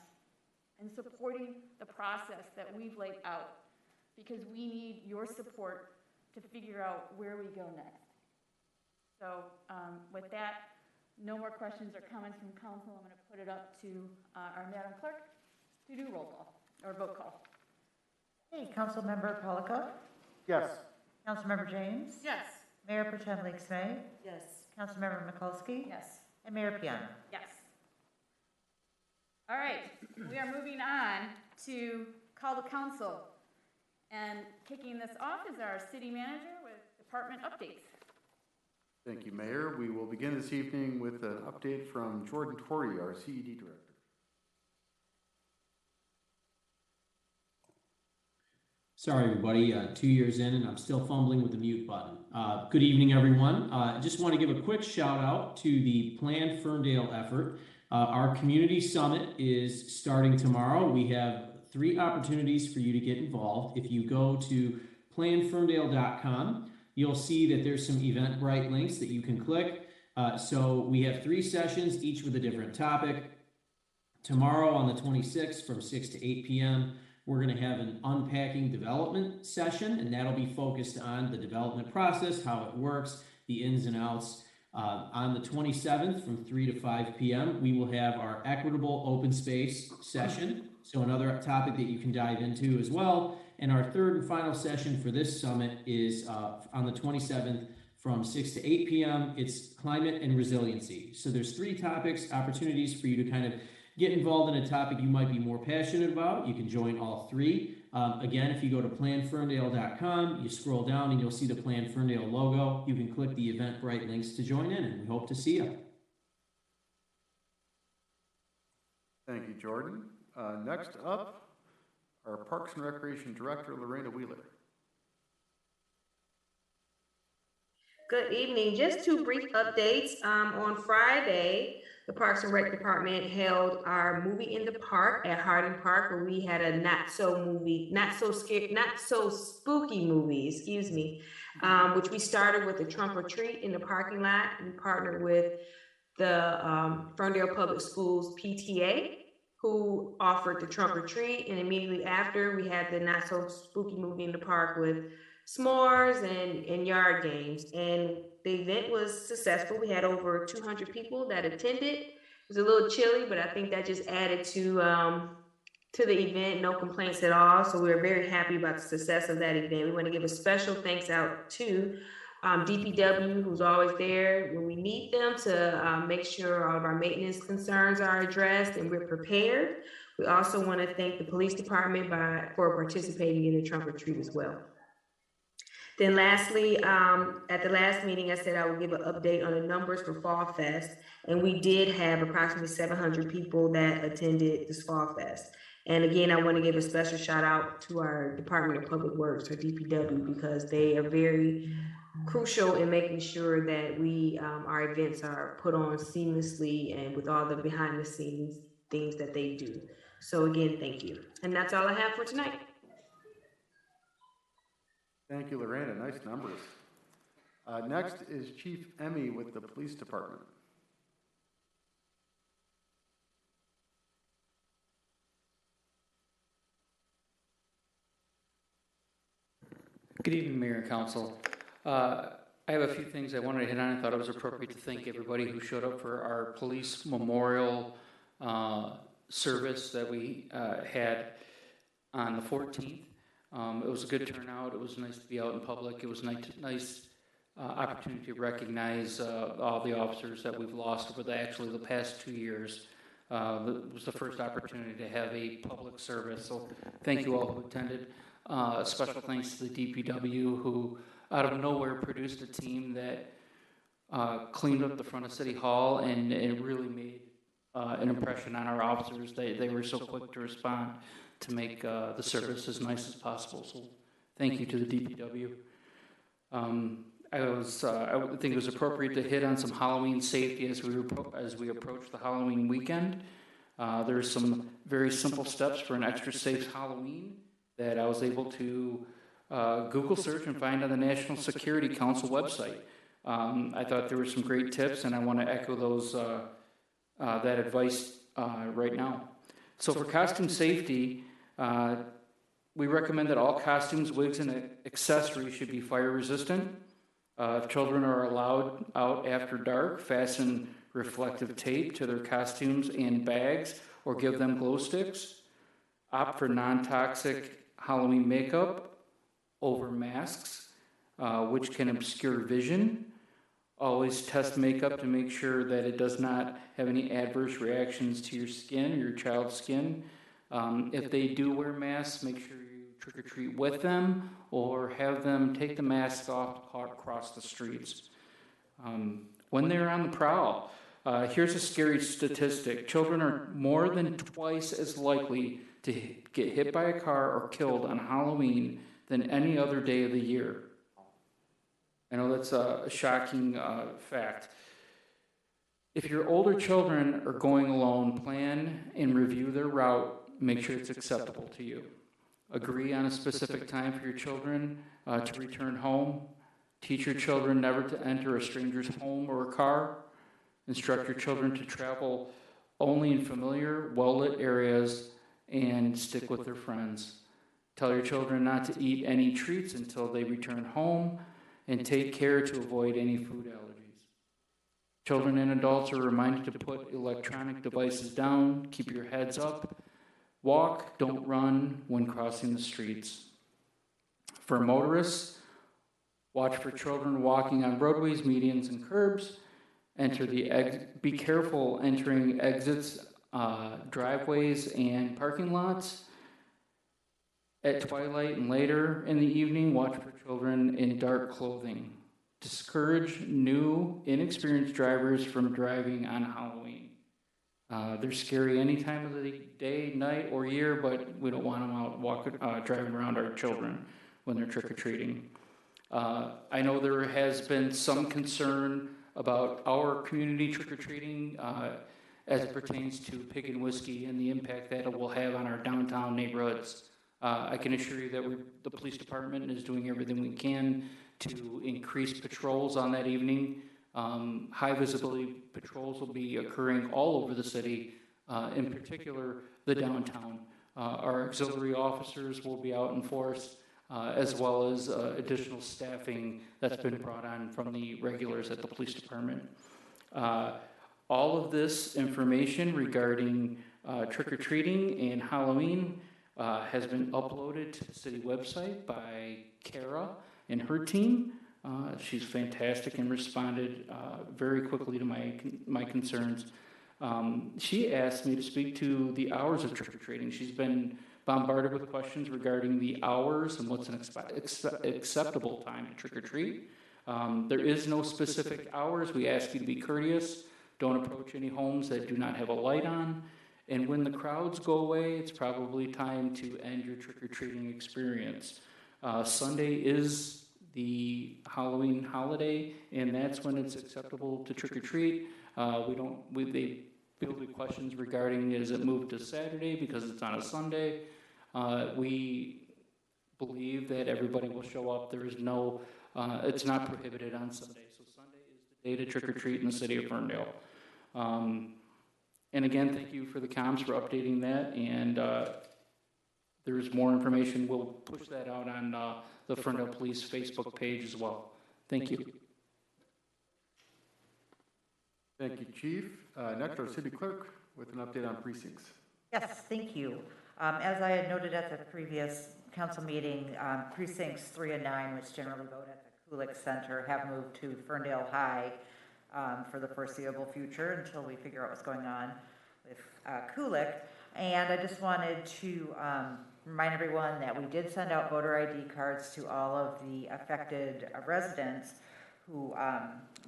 in supporting the process that we've laid out, because we need your support to figure out where we go next. So with that, no more questions or comments from council. I'm going to put it up to our Madam Clerk to do roll call, or vote call. Hey, Councilmember Pollica? Yes. Councilmember James? Yes. Mayor Pro Tem Leaks-May? Yes. Councilmember Mikulski? Yes. And Mayor Piana? Yes. All right, we are moving on to call the council. And kicking this off is our city manager with department updates. Thank you, Mayor. We will begin this evening with an update from Jordan Torrey, our CED Director. Sorry, everybody, 2 years in and I'm still fumbling with the mute button. Good evening, everyone. I just want to give a quick shout out to the Plan Ferndale effort. Our community summit is starting tomorrow. We have 3 opportunities for you to get involved. If you go to planferndale.com, you'll see that there's some Eventbrite links that you can click. So we have 3 sessions, each with a different topic. Tomorrow on the 26th from 6 to 8 p.m., we're going to have an unpacking development session, and that'll be focused on the development process, how it works, the ins and outs. On the 27th from 3 to 5 p.m., we will have our equitable open space session. So another topic that you can dive into as well. And our third and final session for this summit is on the 27th from 6 to 8 p.m. It's climate and resiliency. So there's 3 topics, opportunities for you to kind of get involved in a topic you might be more passionate about. You can join all 3. Again, if you go to planferndale.com, you scroll down and you'll see the Plan Ferndale logo. You can click the Eventbrite links to join in, and we hope to see you. Thank you, Jordan. Next up, our Parks and Recreation Director, Lorena Wheeler. Good evening. Just two brief updates. On Friday, the Parks and Rec Department held our movie in the park at Harding Park, where we had a not so spooky movie, excuse me, which we started with a trunk or treat in the parking lot. We partnered with the Ferndale Public Schools PTA, who offered the trunk or treat, and immediately after, we had the not so spooky movie in the park with s'mores and yard games. And the event was successful. We had over 200 people that attended. It was a little chilly, but I think that just added to the event. No complaints at all. So we were very happy about the success of that event. We want to give a special thanks out to DPW, who's always there when we need them to make sure all of our maintenance concerns are addressed and we're prepared. We also want to thank the police department for participating in the trunk or treat as well. Then lastly, at the last meeting, I said I would give an update on the numbers for Fall Fest, and we did have approximately 700 people that attended this Fall Fest. And again, I want to give a special shout out to our Department of Public Works, or DPW, because they are very crucial in making sure that our events are put on seamlessly and with all the behind the scenes things that they do. So again, thank you. And that's all I have for tonight. Thank you, Lorena. Nice numbers. Next is Chief Emmy with the Police Department. Good evening, Mayor and Council. I have a few things I wanted to hit on. I thought it was appropriate to thank everybody who showed up for our police memorial service that we had on the 14th. It was a good turnout. It was nice to be out in public. It was a nice opportunity to recognize all the officers that we've lost over the past 2 years. It was the first opportunity to have a public service. So thank you all who attended. Special thanks to the DPW, who out of nowhere produced a team that cleaned up the front of City Hall, and it really made an impression on our officers. They were so quick to respond to make the service as nice as possible. So thank you to the DPW. I think it was appropriate to hit on some Halloween safety as we approach the Halloween weekend. There's some very simple steps for an extra safe Halloween that I was able to Google search and find on the National Security Council website. I thought there were some great tips, and I want to echo that advice right now. So for costume safety, we recommend that all costumes, wigs, and accessories should be fire resistant. If children are allowed out after dark, fasten reflective tape to their costumes and bags, or give them glow sticks. Opt for non-toxic Halloween makeup over masks, which can obscure vision. Always test makeup to make sure that it does not have any adverse reactions to your skin or your child's skin. If they do wear masks, make sure you trick or treat with them or have them take the mask off to cross the streets. When they're on the prowl, here's a scary statistic. Children are more than twice as likely to get hit by a car or killed on Halloween than any other day of the year. I know that's a shocking fact. If your older children are going alone, plan and review their route. Make sure it's acceptable to you. Agree on a specific time for your children to return home. Teach your children never to enter a stranger's home or a car. Instruct your children to travel only in familiar, well-lit areas and stick with their friends. Tell your children not to eat any treats until they return home, and take care to avoid any food allergies. Children and adults are reminded to put electronic devices down, keep your heads up, walk, don't run when crossing the streets. For motorists, watch for children walking on roadways, medians, and curbs. Be careful entering exits, driveways, and parking lots. At twilight and later in the evening, watch for children in dark clothing. Discourage new, inexperienced drivers from driving on Halloween. They're scary any time of the day, night, or year, but we don't want them out driving around our children when they're trick-or-treating. I know there has been some concern about our community trick-or-treating as it pertains to pig and whiskey and the impact that it will have on our downtown neighborhoods. I can assure you that the police department is doing everything we can to increase patrols on that evening. High visibility patrols will be occurring all over the city, in particular the downtown. Our auxiliary officers will be out in force, as well as additional staffing that's been brought on from the regulars at the police department. All of this information regarding trick-or-treating and Halloween has been uploaded to the city website by Kara and her team. She's fantastic and responded very quickly to my concerns. She asked me to speak to the hours of trick-or-treating. She's been bombarded with questions regarding the hours and what's an acceptable time to trick-or-treat. There is no specific hours. We ask you to be courteous. Don't approach any homes that do not have a light on. And when the crowds go away, it's probably time to end your trick-or-treating experience. Sunday is the Halloween holiday, and that's when it's acceptable to trick-or-treat. They field me questions regarding, is it moved to Saturday because it's on a Sunday? We believe that everybody will show up. There is no, it's not prohibited on Sunday. So Sunday is the day to trick-or-treat in the city of Ferndale. And again, thank you for the comms for updating that. And there's more information. We'll push that out on the Ferndale Police Facebook page as well. Thank you. Thank you, Chief. Next, our city clerk with an update on precincts. Yes, thank you. As I had noted at the previous council meeting, precincts 3 and 9, which generally vote at the Kulik Center, have moved to Ferndale High for the foreseeable future until we figure out what's going on with Kulik. And I just wanted to remind everyone that we did send out voter ID cards to all of the affected residents who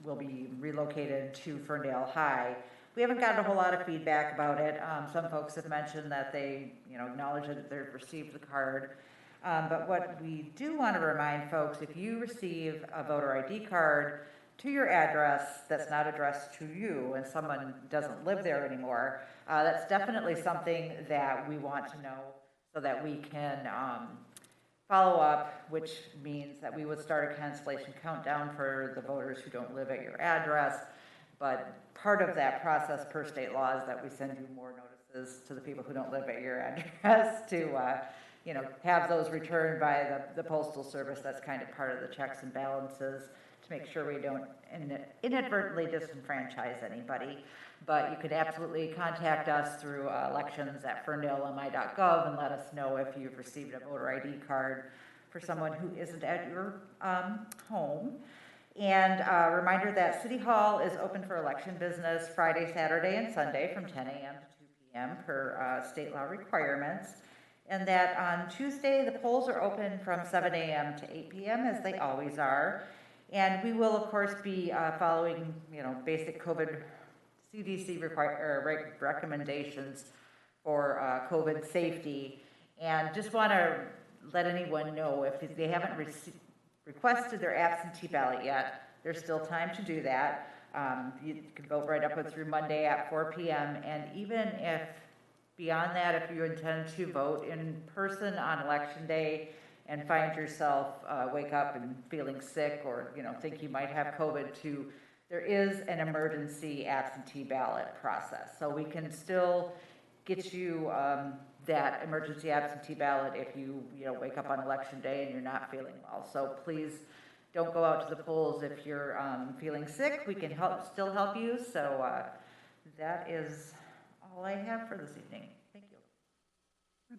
will be relocated to Ferndale High. We haven't gotten a whole lot of feedback about it. Some folks have mentioned that they, acknowledge that they've received the card. But what we do want to remind folks, if you receive a voter ID card to your address that's not addressed to you and someone doesn't live there anymore, that's definitely something that we want to know so that we can follow up, which means that we would start a cancellation countdown for the voters who don't live at your address. But part of that process per state law is that we send you more notices to the people who don't live at your address to, have those returned by the Postal Service. That's kind of part of the checks and balances to make sure we don't inadvertently disenfranchise anybody. But you could absolutely contact us through elections@ferndalemi.gov and let us know if you've received a voter ID card for someone who isn't at your home. And a reminder that City Hall is open for election business Friday, Saturday, and Sunday from 10 a.m. to 2 p.m. per state law requirements. And that on Tuesday, the polls are open from 7 a.m. to 8 p.m. as they always are. And we will, of course, be following, basic COVID CDC recommendations for COVID safety. And just want to let anyone know if they haven't requested their absentee ballot yet, there's still time to do that. You can vote right up through Monday at 4 p.m. And even if beyond that, if you intend to vote in person on election day and find yourself wake up and feeling sick or think you might have COVID too, there is an emergency absentee ballot process. So we can still get you that emergency absentee ballot if you wake up on election day and you're not feeling well. So please don't go out to the polls if you're feeling sick. We can still help you. So that is all I have for this evening. Thank you.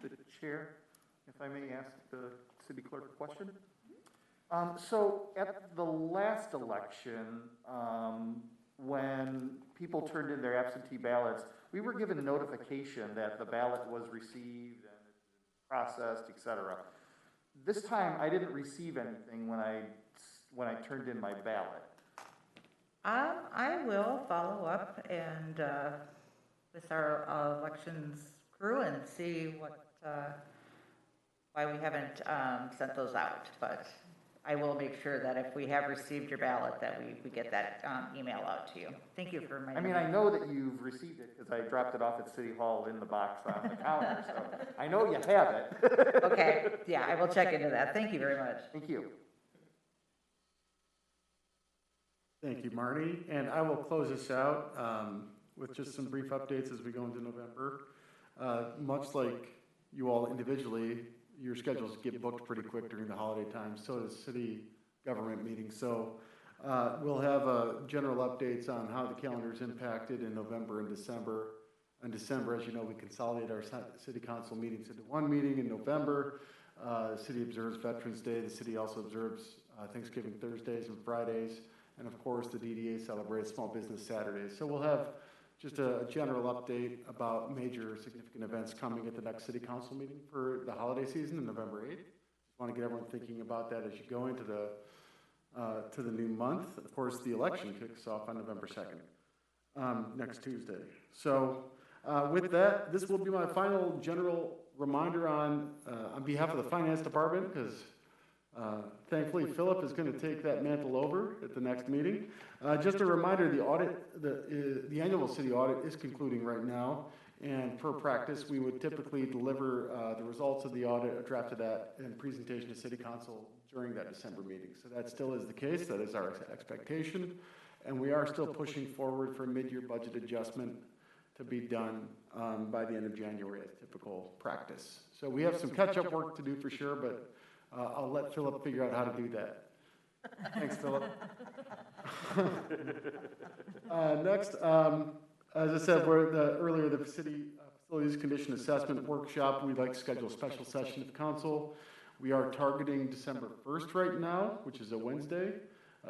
The chair, if I may ask the city clerk a question. So at the last election, when people turned in their absentee ballots, we were given notification that the ballot was received and processed, etc. This time, I didn't receive anything when I turned in my ballot. I will follow up and with our elections crew and see why we haven't sent those out. But I will make sure that if we have received your ballot, that we get that email out to you. Thank you for reminding I me. mean, I know that you've received it because I dropped it off at City Hall in the box on the counter, so I know you have it. Okay, yeah, I will check into that. Thank you very much. Thank you. Thank you, Marty. And I will close this out with just some brief updates as we go into November. Much like you all individually, your schedules get booked pretty quick during the holiday time, so does city government meetings. So we'll have general updates on how the calendar is impacted in November and December. In December, as you know, we consolidate our city council meetings into one meeting. In November, the city observes Veterans Day. The city also observes Thanksgiving Thursdays and Fridays. And of course, the DDA celebrates Small Business Saturdays. So we'll have just a general update about major significant events coming at the next city council meeting for the holiday season on November 8th. Just want to get everyone thinking about that as you go into the new month. Of course, the election kicks off on November 2nd, next Tuesday. So with that, this will be my final general reminder on behalf of the finance department, because thankfully, Phillip is going to take that mantle over at the next meeting. Just a reminder, the audit, the annual city audit is concluding right now, and per practice, we would typically deliver the results of the audit, a draft of that, and presentation to City Council during that December meeting. So that still is the case. That is our expectation, and we are still pushing forward for a mid-year budget adjustment to be done by the end of January as typical practice. So we have some catch-up work to do for sure, but I'll let Phillip figure out how to do that. Thanks, Phillip. Next, as I said, earlier, the city facilities condition assessment workshop, we'd like to schedule a special session of the council. We are targeting December 1st right now, which is a Wednesday,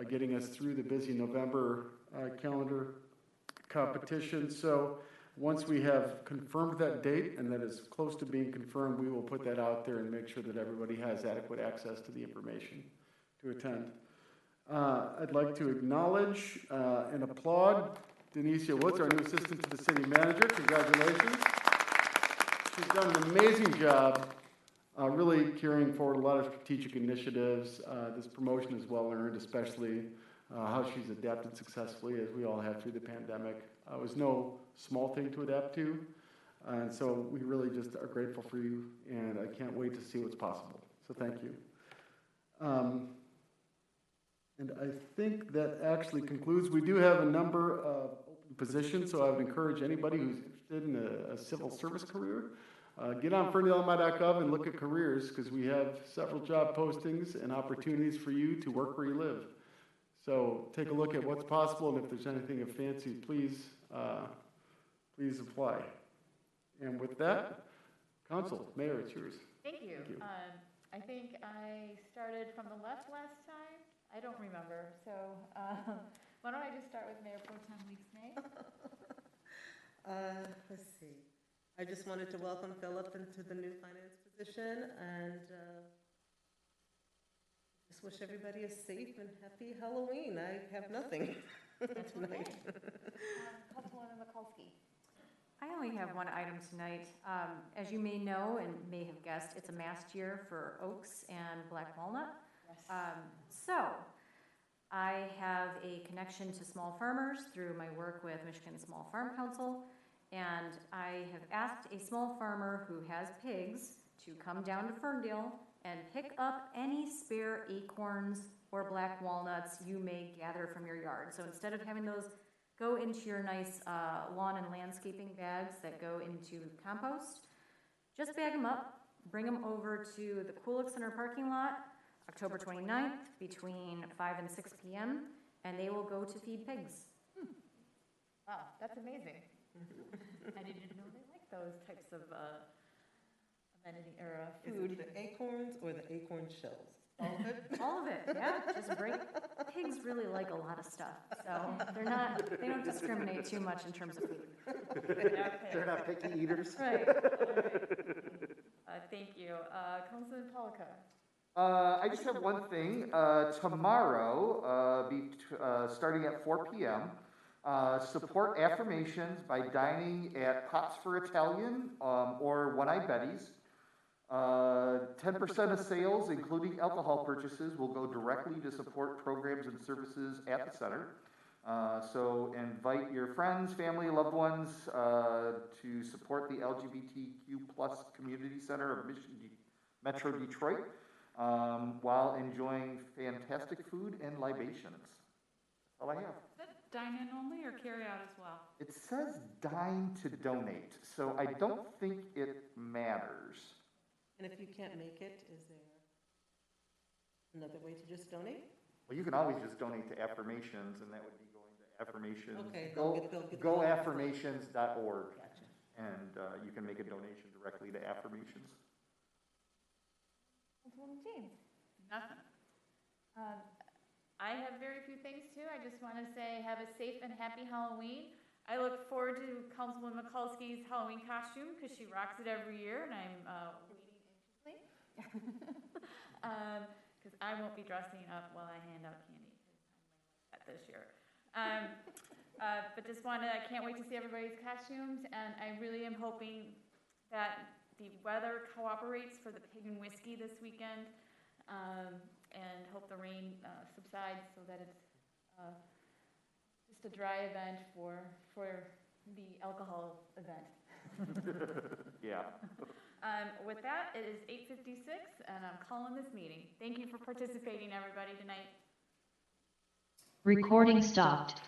getting us through the busy November calendar competition. So once we have confirmed that date, and that is close to being confirmed, we will put that out there and make sure that everybody has adequate access to the information to attend. I'd like to acknowledge and applaud Denicia Woods, our new assistant to the city manager. Congratulations. She's done an amazing job really carrying forward a lot of strategic initiatives. This promotion is well earned, especially how she's adapted successfully, as we all have through the pandemic. It was no small thing to adapt to, and so we really just are grateful for you, and I can't wait to see what's possible. So thank you. And I think that actually concludes. We do have a number of open positions, so I would encourage anybody who's interested in a civil service career, get on ferndalemi.gov and look at careers, because we have several job postings and opportunities for you to work where you live. So take a look at what's possible, and if there's anything of fancy, please apply. And with that, Counsel, Mayor, it's yours. Thank you. I think I started from the left last time. I don't remember. So why don't I just start with Mayor Pro Tem Weeks May? Let's see. I just wanted to welcome Phillip into the new finance position, and just wish everybody a safe and happy Halloween. I have nothing tonight. Councilwoman Mikulski. I only have one item tonight. As you may know and may have guessed, it's a mast year for oaks and black walnut. Yes. So I have a connection to small farmers through my work with Michigan Small Farm Council, and I have asked a small farmer who has pigs to come down to Ferndale and pick up any spare acorns or black walnuts you may gather from your yard. So instead of having those go into your nice lawn and landscaping bags that go into compost, just bag them up, bring them over to the Coolix Center parking lot, October 29th, between 5 and 6 p.m., and they will go to feed pigs. Wow, that's amazing. I didn't know they like those types of amenity or food. Is it the acorns or the acorn shells? All of it? All of it, yeah. Just break. Pigs really like a lot of stuff, so they don't discriminate too much in terms of food. They're not picky eaters. Right. All right. Thank you. Councilman Polika. I just have one thing. Tomorrow, starting at 4 p.m., support affirmations by dining at Pots for Italian or One-Eyed Betty's. 10% of sales, including alcohol purchases, will go directly to support programs and services at the center. So invite your friends, family, loved ones to support the LGBTQ+ Community Center of Metro Detroit while enjoying fantastic food and libations. That's all I have. Is that dine-in only or carry-out as well? It says dine to donate, so I don't think it matters. And if you can't make it, is there another way to just donate? Well, you can always just donate to affirmations, and that would be going to affirmations. Okay, Goaffirmations.org. Gotcha. And you can make a donation directly to affirmations. James? Nothing. I have very few things too. I just want to say have a safe and happy Halloween. I look forward to Councilwoman Mikulski's Halloween costume because she rocks it every year, and I'm waiting anxiously. Because I won't be dressing up while I hand out candy because I'm like that this year. But just I can't wait to see everybody's costumes, and I really am hoping that the weather cooperates for the pig and whiskey this weekend, and hope the rain subsides so that it's just a dry event for the alcohol event. Yeah. With that, it is 8:56, and I'm calling this meeting. Thank you for participating, everybody, tonight. Recording stopped.